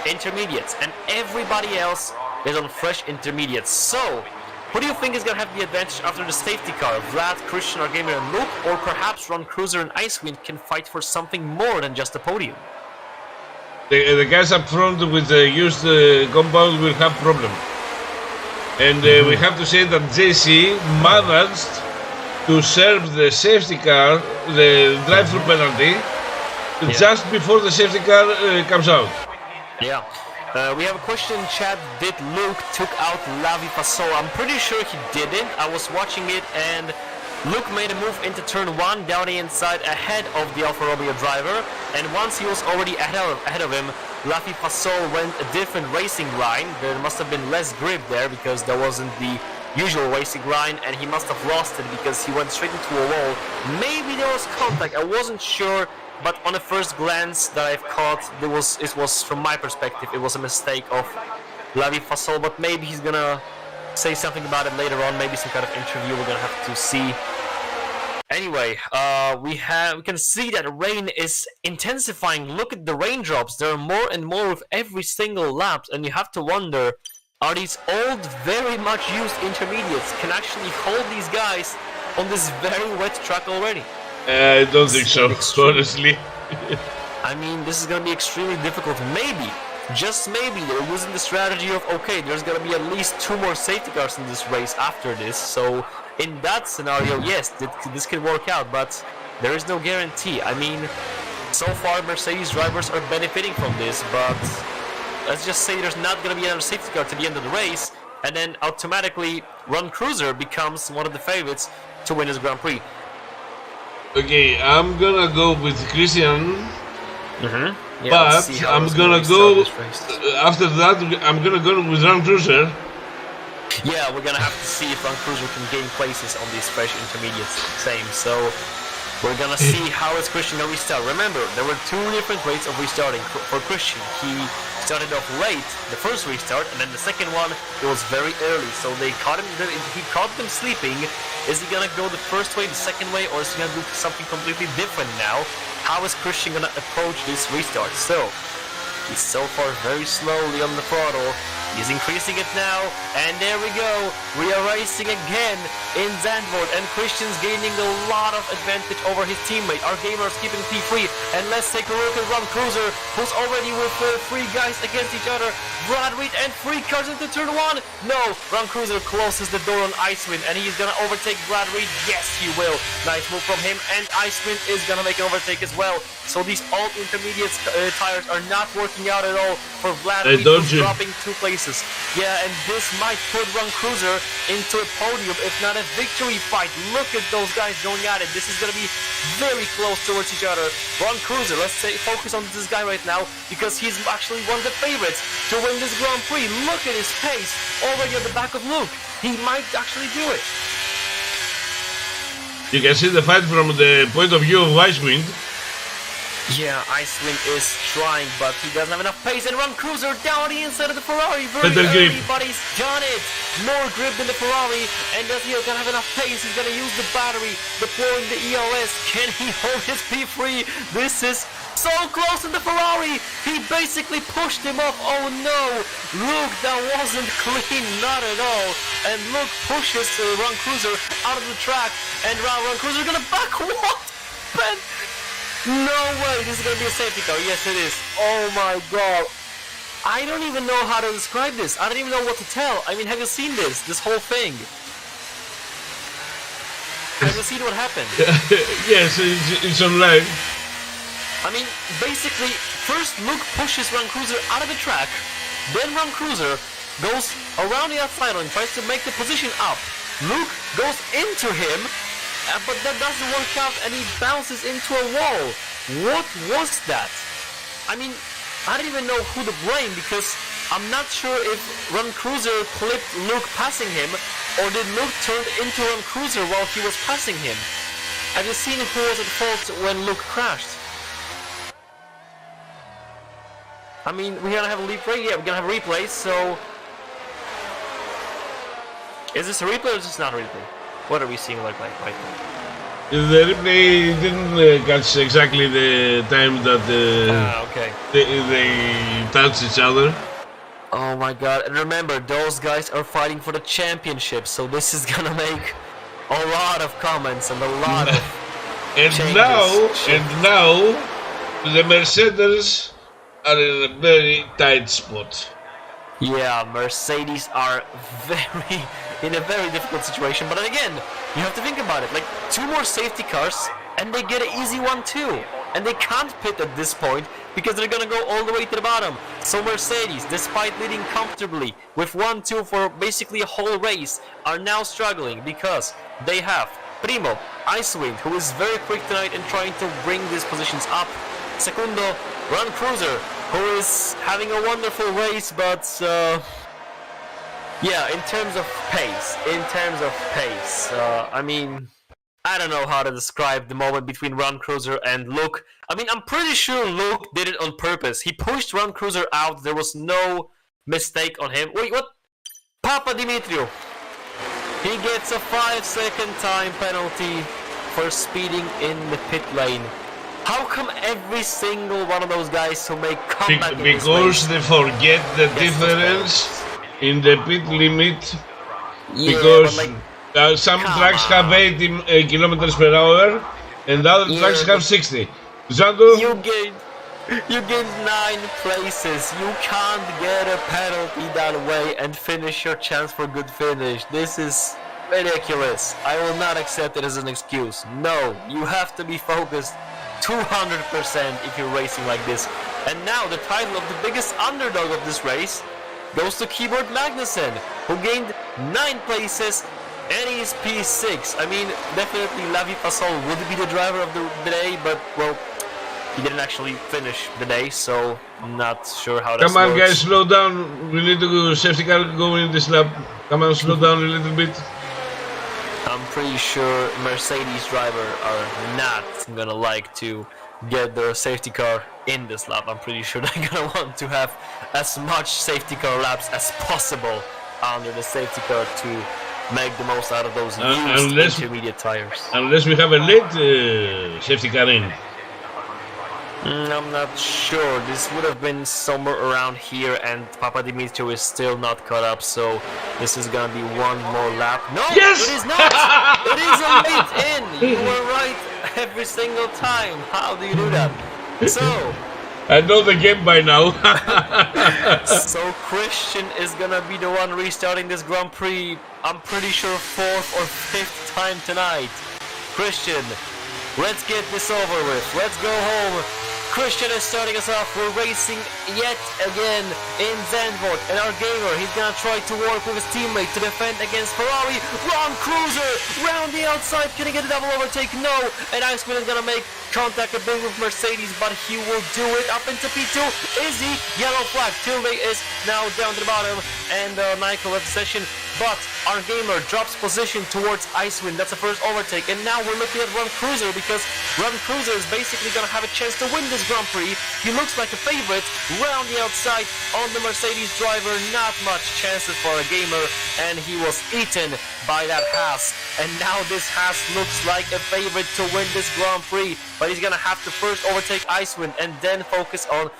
intermediates, and everybody else is on fresh intermediates. So, who do you think is going to have the advantage after the safety car? Vlad, Christian, our gamer, and Luke, or perhaps Run Cruiser and Icewind can fight for something more than just a podium? The guys up front with the used compound will have problem. And we have to say that JC managed to serve the safety car, the drive-through penalty, just before the safety car comes out. Yeah. We have a question in chat. Did Luke took out Lavi Fasol? I'm pretty sure he didn't. I was watching it and Luke made a move into turn 1 down the inside ahead of the Alfa Romeo driver, and once he was already ahead of him, Lavi Fasol went a different racing line. There must have been less grip there because there wasn't the usual racing line, and he must have lost it because he went straight into a wall. Maybe there was contact, I wasn't sure, but on a first glance that I've caught, it was from my perspective, it was a mistake of Lavi Fasol, but maybe he's gonna say something about it later on, maybe some kind of interview, we're gonna have to see. Anyway, we can see that rain is intensifying. Look at the raindrops, there are more and more with every single lap, and you have to wonder, are these old, very much used intermediates can actually hold these guys on this very wet track already? I don't think so, honestly. I mean, this is going to be extremely difficult. Maybe, just maybe, they're using the strategy of, okay, there's going to be at least 2 more safety cars in this race after this. So, in that scenario, yes, this could work out, but there is no guarantee. I mean, so far, Mercedes drivers are benefiting from this, but let's just say there's not going to be another safety car to the end of the race, and then automatically Ron Cruiser becomes one of the favorites to win this Grand Prix. Okay, I'm gonna go with Christian, Yeah, but I'm gonna go after that. I'm gonna go with Ron Cruiser. Yeah, we're gonna have to see if Ron Cruiser can gain places on these fresh intermediates. Same, so we're gonna see how is Christian gonna restart. Remember, there were two different ways of restarting for Christian. He started off late, the first restart, and then the second one, it was very early. So they caught him. He caught them sleeping. Is he gonna go the first way, the second way, or is he gonna do something completely different now? How is Christian gonna approach this restart? So he's so far very slowly on the throttle. He's increasing it now, and there we go. We are racing again in Zandvoort, and Christian's gaining a lot of advantage over his teammate. Our gamer is keeping P3, and let's take a look at Ron Cruiser, who's already with three guys against each other. Brad Reed and three cars into turn one. No, Ron Cruiser closes the door on Icewind, and he's gonna overtake Brad Reed. Yes, he will. Nice move from him, and Icewind is gonna make an overtake as well. So these all intermediate tires are not working out at all for Vlad Reed, who's dropping 2 places. Yeah, and this might put Ron Cruiser into a podium, if not a victory fight. Look at those guys going at it. This is going to be very close towards each other. Ron Cruiser, let's say, focus on this guy right now, because he's actually one of the favorites to win this Grand Prix. Look at his pace, already at the back of Luke. He might actually do it. You can see the fight from the point of view of Icewind. Yeah, Icewind is trying, but he doesn't have enough pace, and Ron Cruiser down the inside of the Ferrari very early, but he's done it! More grip than the Ferrari, and does he gonna have enough pace? He's gonna use the battery, deploying the EOS. Can he hold his P3? This is so close in the Ferrari! He basically pushed him off. Oh no! Luke, that wasn't clean, not at all. And Luke pushes Ron Cruiser out of the track, and Ron Cruiser gonna back. What? Ben? No way, this is gonna be a safety car. Yes, it is. Oh my god. I don't even know how to describe this. I don't even know what to tell. I mean, have you seen this whole thing? Have you seen what happened? Yes, it's online. I mean, basically, first Luke pushes Ron Cruiser out of the track, then Ron Cruiser goes around the outside and tries to make the position up. Luke goes into him, but that doesn't work out, and he bounces into a wall. What was that? I mean, I don't even know who to blame, because I'm not sure if Ron Cruiser clipped Luke passing him, or did Luke turn into Ron Cruiser while he was passing him. Have you seen who was at fault when Luke crashed? I mean, we're gonna have a replay? Yeah, we're gonna have a replay, so... Is this a replay or is this not a replay? What are we seeing like right now? The replay didn't catch exactly the time that okay. they touched each other. Oh my god, and remember, those guys are fighting for the championship, so this is gonna make a lot of comments and a lot of and now the Mercedes are in a very tight spot. Yeah, Mercedes are in a very difficult situation, but then again, you have to think about it, like 2 more safety cars and they get an easy one too, and they can't pit at this point because they're gonna go all the way to the bottom. So Mercedes, despite leading comfortably with 1-2 for basically a whole race, are now struggling because they have Primo, Icewind, who is very quick tonight and trying to bring these positions up. Secundo, Ron Cruiser, who is having a wonderful race, but yeah, in terms of pace, I mean, I don't know how to describe the moment between Ron Cruiser and Luke. I mean, I'm pretty sure Luke did it on purpose. He pushed Ron Cruiser out. There was no mistake on him. Wait, what? Papa Dimitriou. He gets a 5-second time penalty for speeding in the pit lane. How come every single one of those guys who make comeback because they forget the difference in the pit limit. Yeah, because like, some tracks have 80 kilometers per hour and other tracks have 60. Zando? You gained 9 places. You can't get a penalty that way and finish your chance for good finish. This is ridiculous. I will not accept it as an excuse. No, you have to be focused 200% if you're racing like this. And now the title of the biggest underdog of this race goes to Keyboard Magnussen, who gained 9 places, and he's P6. I mean, definitely Lavi Fasol would be the driver of the day, but, well, he didn't actually finish the day, so I'm not sure how that works. Come on, guys, slow down. We need to go safety car go in this lap. Come on, slow down a little bit. I'm pretty sure Mercedes driver are not gonna like to get their safety car in this lap. I'm pretty sure they're gonna want to have as much safety car laps as possible under the safety car to make the most out of those used intermediate tires. Unless we have a late safety car in. I'm not sure. This would have been somewhere around here, and Papa Dimitri is still not caught up, so this is gonna be one more lap. No, yes! It is not! It is a late in! You were right every single time. How do you do that? So, I know the game by now. so Christian is gonna be the one restarting this Grand Prix. I'm pretty sure 4th or 5th time tonight. Christian, let's get this over with. Let's go home. Christian is starting us off. We're racing yet again in Zandvoort, and our gamer, he's gonna try to work with his teammate to defend against Ferrari. Ron Cruiser round the outside, can he get a double overtake? No, and Iceman is gonna make contact a bit with Mercedes, but he will do it up into P2. Is he? Yellow flag. Tilde is now down to the bottom, and Michael left the session. But our gamer drops position towards Icewind. That's the first overtake. And now we're looking at Ron Cruiser, because Ron Cruiser is basically going to have a chance to win this Grand Prix. He looks like a favorite. Round the outside on the Mercedes driver. Not much chances for a gamer. And he was eaten by that Haas. And now this Haas looks like a favorite to win this Grand Prix. But he's going to have to first overtake Icewind and then focus on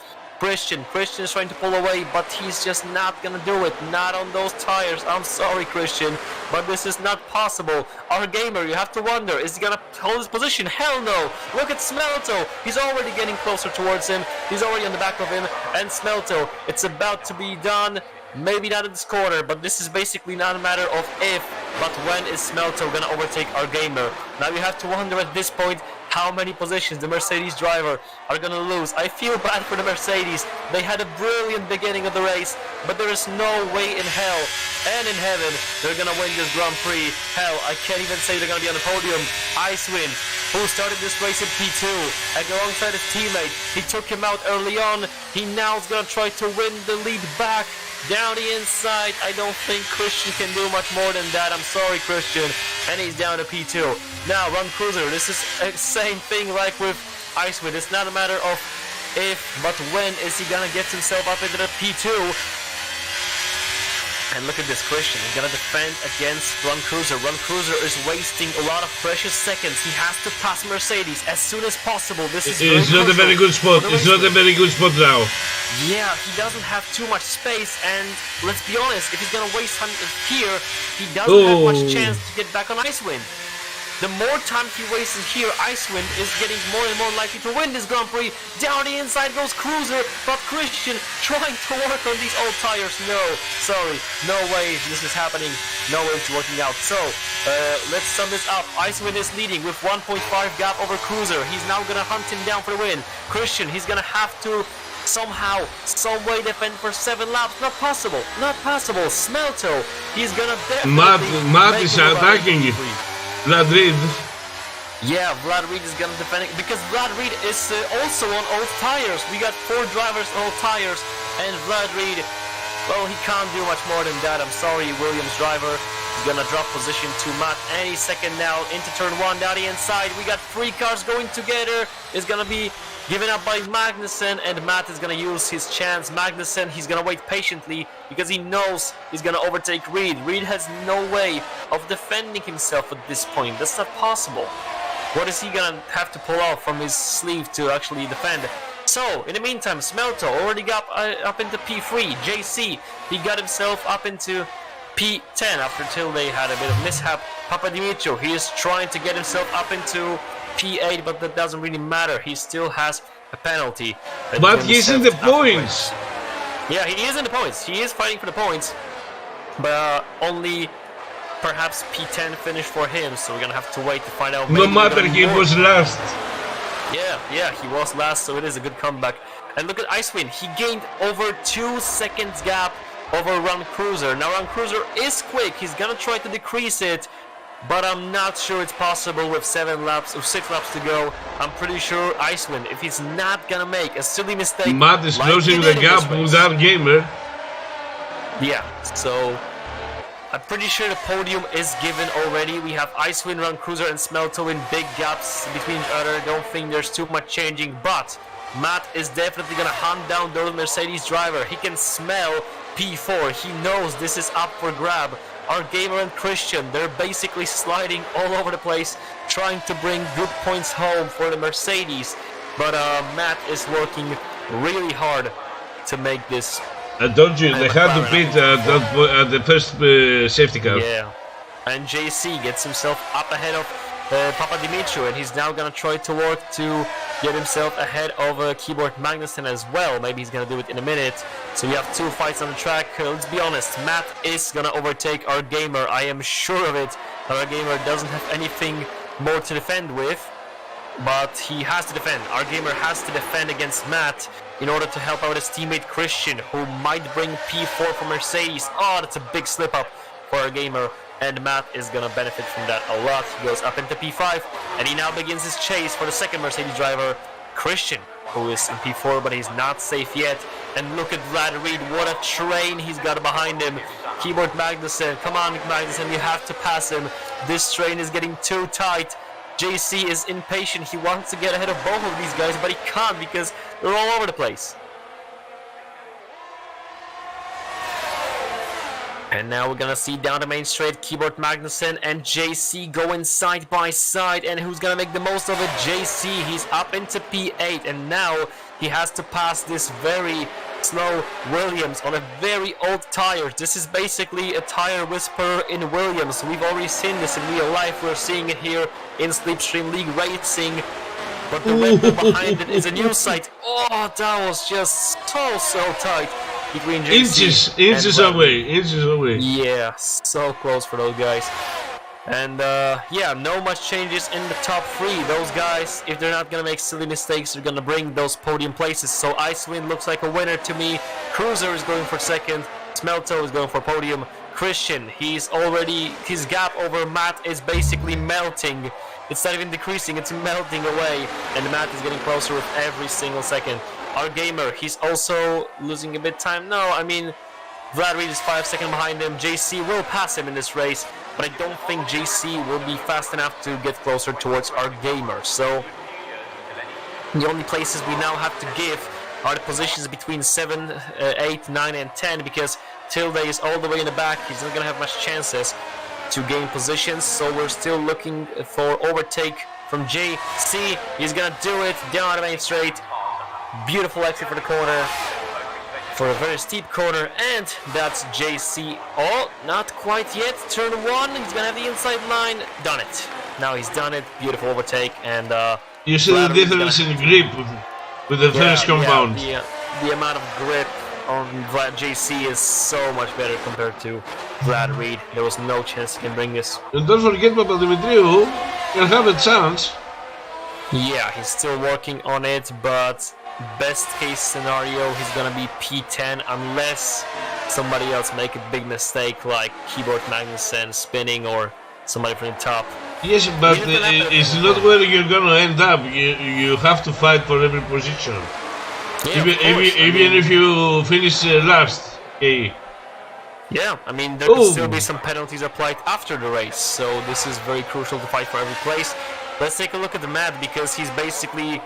Christian. Christian is trying to pull away, but he's just not gonna do it. Not on those tires. I'm sorry, Christian, but this is not possible. Our gamer, you have to wonder, is he gonna hold his position? Hell no! Look at Smelto. He's already getting closer towards him. He's already on the back of him. And Smelto, it's about to be done. Maybe not in this corner, but this is basically not a matter of if, but when is Smelto gonna overtake our gamer. Now you have to wonder at this point how many positions the Mercedes driver are gonna lose. I feel bad for the Mercedes. They had a brilliant beginning of the race, but there is no way in hell and in heaven they're gonna win this Grand Prix. Hell, I can't even say they're gonna be on the podium. Icewind, who started this race in P2 and alongside his teammate, he took him out early on. He now is gonna try to win the lead back down the inside. I don't think Christian can do much more than that. I'm sorry, Christian. And he's down to P2. Now, Ron Cruiser, this is the same thing like with Icewind. It's not a matter of if, but when is he gonna get himself up into the P2. And look at this Christian. He's gonna defend against Ron Cruiser. Ron Cruiser is wasting a lot of precious seconds. He has to pass Mercedes as soon as possible. This is it's not a very good spot. It's not a very good spot now. Yeah, he doesn't have too much space, and let's be honest, if he's gonna waste here, he doesn't have much chance to get back on Icewind. The more time he wastes here, Icewind is getting more and more likely to win this Grand Prix. Down the inside goes Cruiser, but Christian trying to work on these old tires. No, sorry, no way this is happening. No way it's working out. So, let's sum this up. Icewind is leading with 1.5 gap over Cruiser. He's now gonna hunt him down for the win. Christian, he's gonna have to somehow, some way defend for 7 laps. Not possible. Not possible. Smelto, he's gonna definitely Matt is attacking you. Vlad Reed. Yeah, Vlad Reed is gonna defend it because Vlad Reed is also on old tires. We got 4 drivers on old tires, and Vlad Reed, well, he can't do much more than that. I'm sorry, Williams driver. He's gonna drop position to Matt any second now into turn 1 down the inside. We got 3 cars going together. It's gonna be given up by Magnussen, and Matt is gonna use his chance. Magnussen, he's gonna wait patiently because he knows he's gonna overtake Reed. Reed has no way of defending himself at this point. That's not possible. What is he gonna have to pull off from his sleeve to actually defend? So, in the meantime, Smelto already got up into P3. JC, he got himself up into P10 after Tilde had a bit of mishap. Papa Dimitro, he is trying to get himself up into P8, but that doesn't really matter. He still has a penalty. But he's in the points. Yeah, he is in the points. He is fighting for the points. But only perhaps P10 finish for him, so we're gonna have to wait to find out. No matter, he was last. Yeah, he was last, so it is a good comeback. And look at Icewind, he gained over 2 seconds gap over Run Cruiser. Now Run Cruiser is quick, he's gonna try to decrease it, but I'm not sure it's possible with 6 laps to go. I'm pretty sure Icewind, if he's not gonna make a silly mistake, Matt is like closing he the did in gap this with race. our gamer. Yeah, so I'm pretty sure the podium is given already. We have Icewind, Run Cruiser, and Smelto in big gaps between each other. Don't think there's too much changing, but Matt is definitely gonna hunt down those Mercedes driver. He can smell P4. He knows this is up for grab. Our gamer and Christian, they're basically sliding all over the place, trying to bring good points home for the Mercedes. But Matt is working really hard to make this. I told you, they had to pit at the first safety car. Yeah, and JC gets himself up ahead of Papa Dimitri, and he's now gonna try to work to get himself ahead of Keyboard Magnussen as well. Maybe he's gonna do it in a minute. So we have 2 fights on the track. Let's be honest, Matt is gonna overtake our gamer. I am sure of it. Our gamer doesn't have anything more to defend with, but he has to defend. Our gamer has to defend against Matt in order to help out his teammate Christian, who might bring P4 for Mercedes. Oh, that's a big slip up for our gamer, and Matt is gonna benefit from that a lot. He goes up into P5, and he now begins his chase for the second Mercedes driver, Christian, who is in P4, but he's not safe yet. And look at Vlad Reed, what a train he's got behind him. Keyboard Magnussen, come on Magnussen, you have to pass him. This train is getting too tight. JC is impatient, he wants to get ahead of both of these guys, but he can't because they're all over the place. And now we're gonna see down the main straight, Keyboard Magnussen and JC going side by side, and who's gonna make the most of it? JC, he's up into P8, and now he has to pass this very slow Williams on a very old tire. This is basically a tire whisperer in Williams. We've already seen this in real life, we're seeing it here in Slipstream League Racing, but the Red Bull behind it is a new sight. Oh, that was just so tight between JC inches away. Yeah, so close for those guys. And yeah, no much changes in the top 3. Those guys, if they're not gonna make silly mistakes, they're gonna bring those podium places. So Icewind looks like a winner to me. Cruiser is going for second. Smelto is going for podium. Christian, his gap over Matt is basically melting. It's not even decreasing, it's melting away, and Matt is getting closer with every single second. Our gamer, he's also losing a bit time. No, I mean, Vlad Reed is 5 seconds behind him. JC will pass him in this race, but I don't think JC will be fast enough to get closer towards our gamer. So the only places we now have to give are the positions between 7, 8, 9, and 10, because Tilde is all the way in the back. He's not going to have much chances to gain positions, so we're still looking for overtake from JC. He's going to do it down the main straight. Beautiful exit for the corner, for a very steep corner, and that's JC. Oh, not quite yet. Turn 1, he's gonna have the inside line. Done it. Now he's done it. Beautiful overtake, and you see the difference in grip with the first compound. Yeah, the amount of grip on Vlad JC is so much better compared to Vlad Reed. There was no chance he can bring this. And don't forget Papa Dimitriou can have a chance. Yeah, he's still working on it, but best case scenario, he's gonna be P10 unless somebody else make a big mistake like Keyboard Magnussen spinning or somebody from the top. Yes, but it's not where you're gonna end up. You have to fight for every position. Yeah, even if you finish last. Okay. Yeah, I mean, there could still be some penalties applied after the race, so this is very crucial to fight for every place. Let's take a look at the map, because he's basically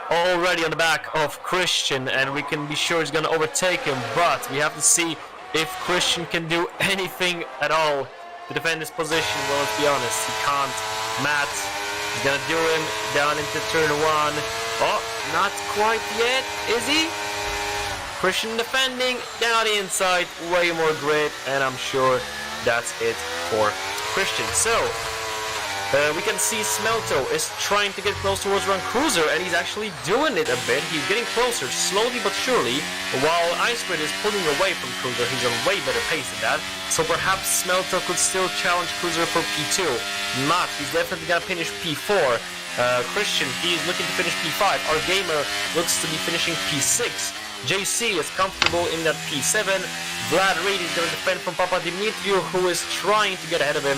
already on the back of Christian, and we can be sure he's gonna overtake him, but we have to see if Christian can do anything at all to defend his position. Well, let's be honest, he can't. Matt is gonna do him down into turn 1. Oh, not quite yet, is he? Christian defending down the inside, way more grip, and I'm sure that's it for Christian. So we can see Smelto is trying to get close towards Run Cruiser, and he's actually doing it a bit. He's getting closer, slowly but surely, while Icewind is pulling away from Cruiser. He's on way better pace than that, so perhaps Smelto could still challenge Cruiser for P2. Not, he's definitely gonna finish P4, Christian, he's looking to finish P5. Our gamer looks to be finishing P6. JC is comfortable in that P7. Vlad Reed is going to defend from Papa Dimitriou, who is trying to get ahead of him.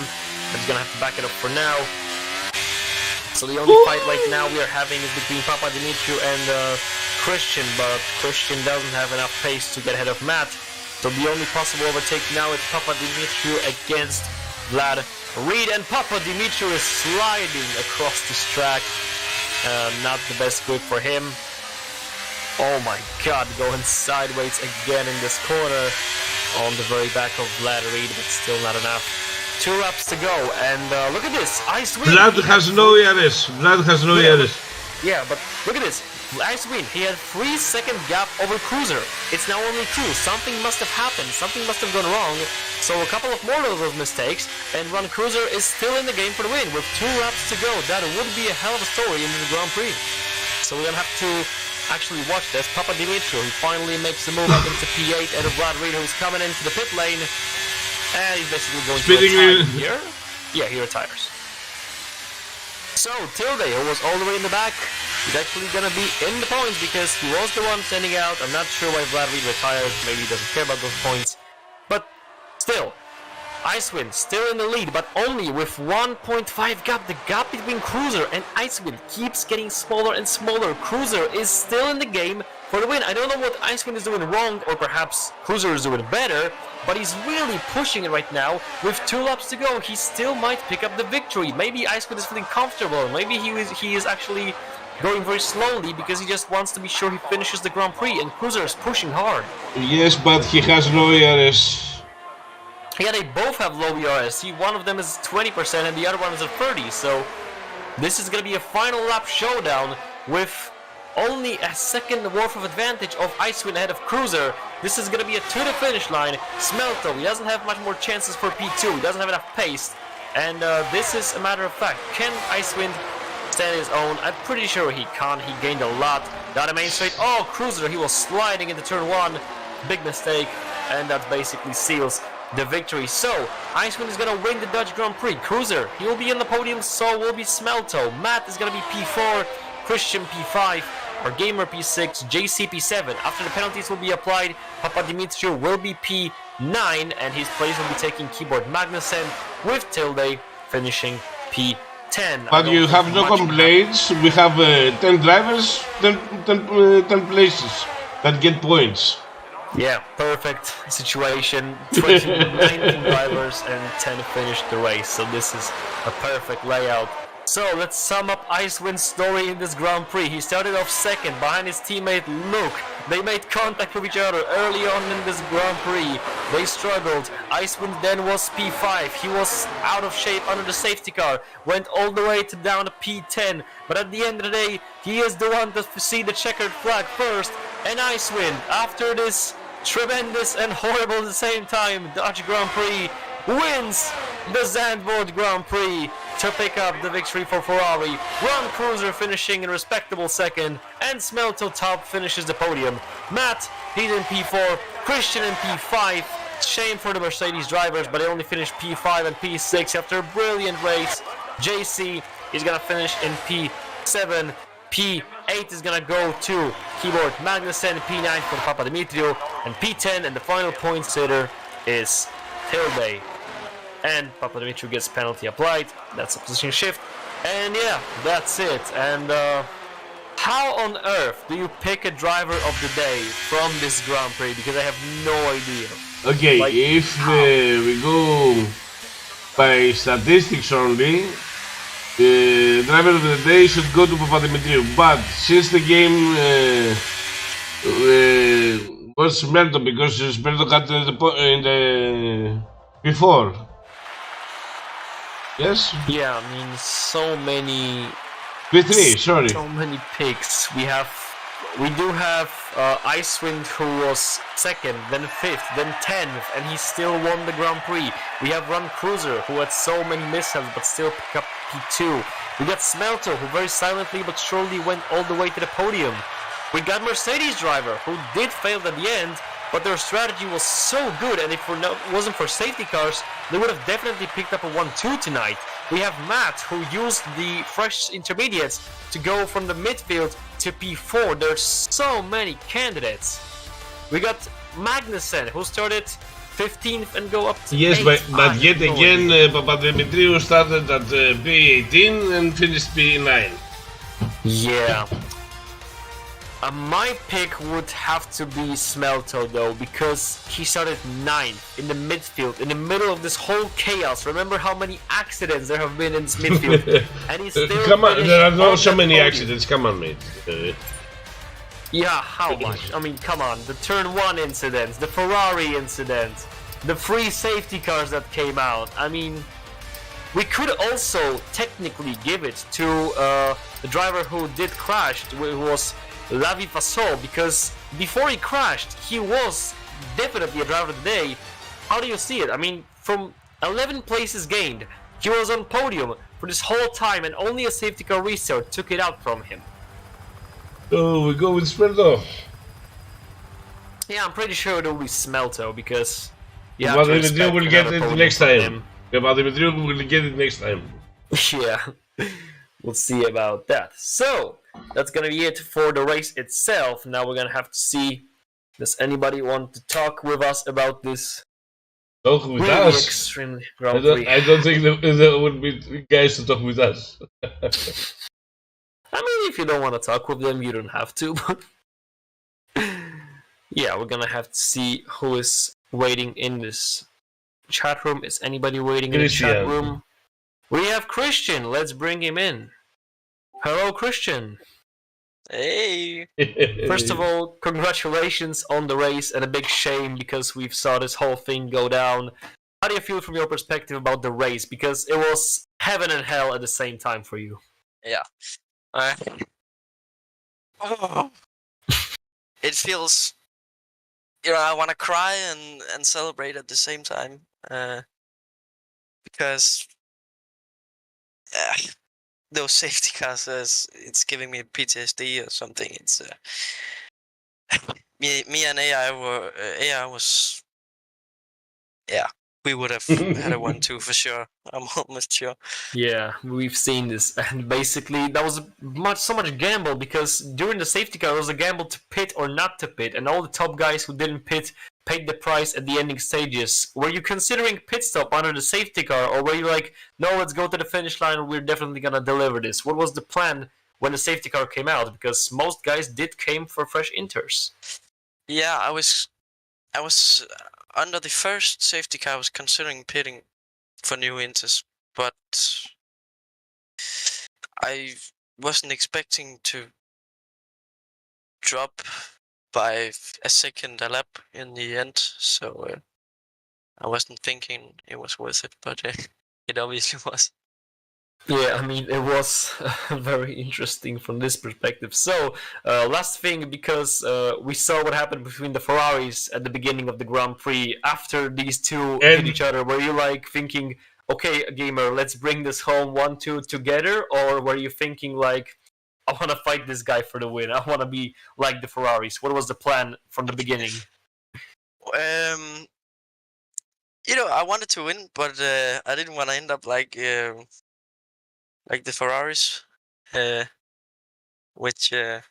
He's going to have to back it up for now. So the only fight right now we are having is between Papa Dimitriou and Christian, but Christian doesn't have enough pace to get ahead of Matt. So the only possible overtake now is Papa Dimitriou against Vlad Reed, and Papa Dimitriou is sliding across this track. Not the best grip for him. Oh my god, going sideways again in this corner on the very back of Vlad Reed, but still not enough. 2 laps to go, and look at this. Vlad has no ERS. Vlad has no ERS. Yeah, but look at this. Ice Win, he had 3-second gap over Cruiser. It's now only 2. Something must have happened. Something must have gone wrong. So a couple of more of those mistakes, and Run Cruiser is still in the game for the win with 2 laps to go. That would be a hell of a story in the Grand Prix. So we're gonna have to actually watch this. Papa Dimitriou, he finally makes the move up into P8, and Vlad Reed, who's coming into the pit lane, and he's basically going to retire here. Yeah, he retires. So Tilde, who was all the way in the back, he's actually gonna be in the points because he was the one standing out. I'm not sure why Vlad Reed retired. Maybe he doesn't care about those points. But still, Icewind still in the lead, but only with 1.5 gap. The gap between Cruiser and Icewind keeps getting smaller and smaller. Cruiser is still in the game for the win. I don't know what Icewind is doing wrong, or perhaps Cruiser is doing better, but he's really pushing it right now. With 2 laps to go, he still might pick up the victory. Maybe Icewind is feeling comfortable. Maybe he is actually going very slowly because he just wants to be sure he finishes the Grand Prix, and Cruiser is pushing hard. Yes, but he has no ERS. Yeah, they both have low ERS. See, one of them is 20% and the other one is at 30%. So this is going to be a final lap showdown with only a second worth of advantage of Icewind ahead of Cruiser. This is going to be a to the finish line. Smelto, he doesn't have much more chances for P2. He doesn't have enough pace. And this is a matter of fact. Can Icewind stand his own? I'm pretty sure he can. He gained a lot. Down the main straight. Oh, Cruiser, he was sliding into turn 1. Big mistake. And that basically seals the victory. So, Icewind is going to win the Dutch Grand Prix. Cruiser, he will be in the podium, so will be Smelto. Matt is going to be P4, Christian P5, our gamer P6, JC P7. After the penalties will be applied, Papa Dimitriou will be P9, and his place will be taking Keyboard Magnussen, with Tilde finishing P10. But you have no complaints. We have 10 drivers, 10 places that get points. Yeah, perfect situation. 19 drivers and 10 finished the race, so this is a perfect layout. So let's sum up Icewind's story in this Grand Prix. He started off second behind his teammate Luke. They made contact with each other early on in this Grand Prix. They struggled. Icewind then was P5. He was out of shape under the safety car. Went all the way to down to P10. But at the end of the day, he is the one to see the checkered flag first. And Icewind, after this tremendous and horrible at the same time Dutch Grand Prix, wins the Zandvoort Grand Prix to pick up the victory for Ferrari. Ron Cruiser finishing in respectable second, and Smelto top finishes the podium. Matt, he's in P4, Christian in P5. Shame for the Mercedes drivers, but they only finished P5 and P6 after a brilliant race. JC is gonna finish in P7. P8 is gonna go to Keyboard Magnussen, P9 for Papa Dimitriou, and P10, and the final point sitter is Tilde. And Papa Dimitriou gets penalty applied. That's a position shift. And yeah, that's it. And how on earth do you pick a driver of the day from this Grand Prix? Because I have no idea. Okay, like, if we go by statistics only, the driver of the day should go to Papa Dimitriou. But since the game was Smelto, because Smelto got in the before. Yes? Yeah, I mean, so many... P3, sorry. So many picks. We do have Icewind, who was second, then 5th, then 10th, and he still won the Grand Prix. We have Run Cruiser, who had so many mishaps but still picked up P2. We got Smelto, who very silently but surely went all the way to the podium. We got Mercedes driver, who did fail at the end, but their strategy was so good, and if it wasn't for safety cars, they would have definitely picked up a 1-2 tonight. We have Matt, who used the fresh intermediates to go from the midfield to P4. There's so many candidates. We got Magnussen, who started 15th and go up to Yes, 8th. but yet again, Papadimitriou started at P18 and finished P9. Yeah. My pick would have to be Smelto though, because he started 9th in the midfield, in the middle of this whole chaos. Remember how many accidents there have been in this midfield? And he's still Come on, there are not so many podium. accidents, come on, mate. Yeah, how much? I mean, come on, the turn 1 incidents, the Ferrari incident, the free safety cars that came out. I mean, we could also technically give it to the driver who did crash, who was Lavi Fasol, because before he crashed, he was definitely a driver of the day. How do you see it? I mean, from 11 places gained, he was on podium for this whole time, and only a safety car restart took it out from him. So we go with Smelto. Yeah, I'm pretty sure it will be Smelto, because Papadimitriou will get it next time. Papadimitriou will get it next time. Yeah, we'll see about that. So, that's gonna be it for the race itself. Now we're gonna have to see, does anybody want to talk with us about this Talk with really us? extremely Grand Prix? I don't think there would be guys to talk with us. I mean, if you don't want to talk with them, you don't have to. But yeah, we're gonna have to see who is waiting in this chat room. Is anybody waiting in the chat room? We have Christian. Let's bring him in. Hello, Christian. Hey. First of all, congratulations on the race, and a big shame because we've saw this whole thing go down. How do you feel from your perspective about the race? Because it was heaven and hell at the same time for you. Yeah. Oh. It feels, I want to cry and celebrate at the same time, because those safety cars, it's giving me PTSD or something. It's me and AI was, yeah, we would have had a 1-2 for sure. I'm almost sure. Yeah, we've seen this, and basically that was so much gamble, because during the safety car it was a gamble to pit or not to pit, and all the top guys who didn't pit paid the price at the ending stages. Were you considering pit stop under the safety car, or were you like, no, let's go to the finish line, we're definitely gonna deliver this? What was the plan when the safety car came out? Because most guys did came for fresh inters. Yeah, I was under the first safety car. I was considering pitting for new inters, but I wasn't expecting to drop by a second a lap in the end, so I wasn't thinking it was worth it, but it obviously was. Yeah, I mean, it was very interesting from this perspective. So, last thing, because we saw what happened between the Ferraris at the beginning of the Grand Prix. After these two hit each other, were you like thinking, okay, gamer, let's bring this home 1-2 together? Or were you thinking like, I want to fight this guy for the win, I want to be like the Ferraris? What was the plan from the beginning? I wanted to win, but I didn't want to end up like the Ferraris, which it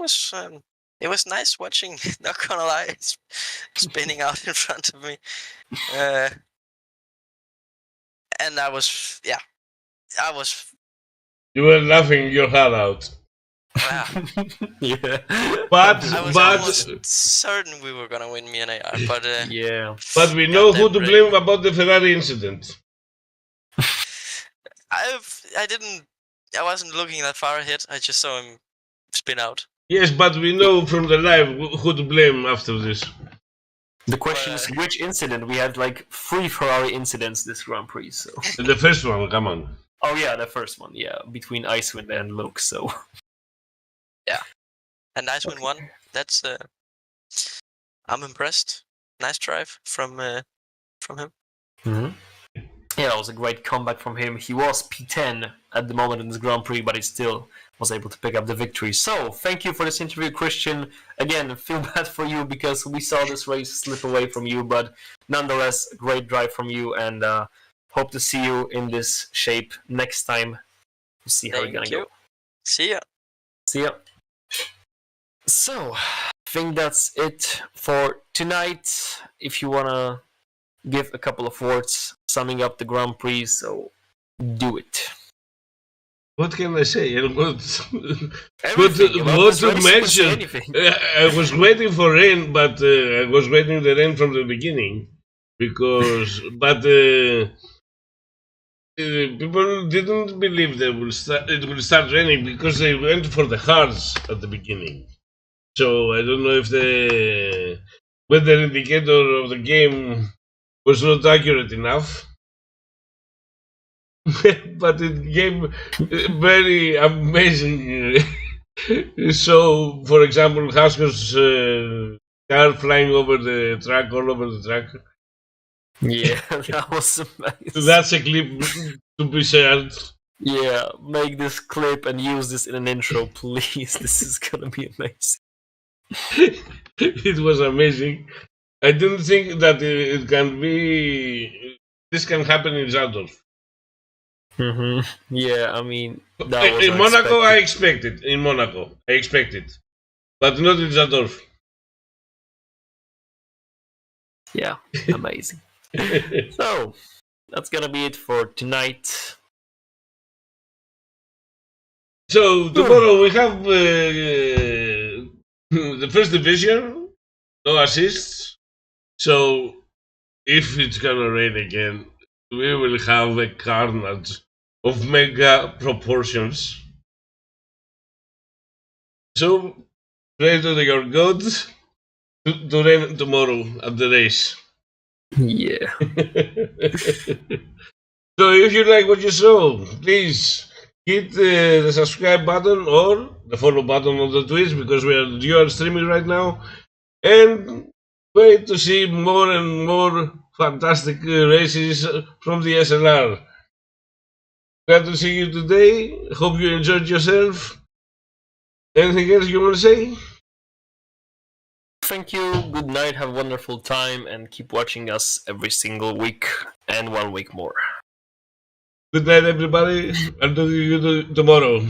was nice watching. Not gonna lie, it's spinning out in front of me, and I was. You were laughing your heart out. Yeah, I was almost certain we were gonna win, me and AI, but yeah. But we know who to blame about the Ferrari incident. I wasn't looking that far ahead. I just saw him spin out. Yes, but we know from the live who to blame after this. The question is which incident? We had like 3 Ferrari incidents this Grand Prix, so. The first one, come on. Oh yeah, the first one, yeah, between Icewind and Luke, so. Yeah, and Icewind won. That's I'm impressed. Nice drive from him. Mm-hmm. Yeah, it was a great comeback from him. He was P10 at the moment in this Grand Prix, but he still was able to pick up the victory. So, thank you for this interview, Christian. Again, feel bad for you because we saw this race slip away from you, but nonetheless, great drive from you, and hope to see you in this shape next time. We'll see how we're gonna go. See ya. See ya. So, I think that's it for tonight. If you wanna give a couple of words summing up the Grand Prix, so do it. What can I say? What What to mention? I was waiting for rain, but I was waiting the rain from the beginning because, people didn't believe it will start raining because they went for the hards at the beginning. So I don't know if the weather indicator of the game was not accurate enough. But it gave very amazing so, for example, Hasker's car flying over the track, all over the track. Yeah, that was amazing. That's a clip to be shared. Yeah, make this clip and use this in an intro, please. This is gonna be amazing. It was amazing. I didn't think that it can be. This can happen in Zandorf. Yeah, I mean, that was in Monaco, I expected. In Monaco, I expected, but not in Zandorf. Yeah, amazing. So, that's gonna be it for tonight. So tomorrow we have the first division, no assists. So if it's gonna rain again, we will have a carnage of mega proportions. So pray to your gods to rain tomorrow at the race. Yeah. So if you like what you saw, please hit the subscribe button or the follow button on the Twitch because we are dual streaming right now, and wait to see more and more fantastic races from the SLR. Glad to see you today. Hope you enjoyed yourself. Anything else you want to say? Thank you. Good night. Have a wonderful time and keep watching us every single week and 1 week more. Good night, everybody. I'll talk to you tomorrow.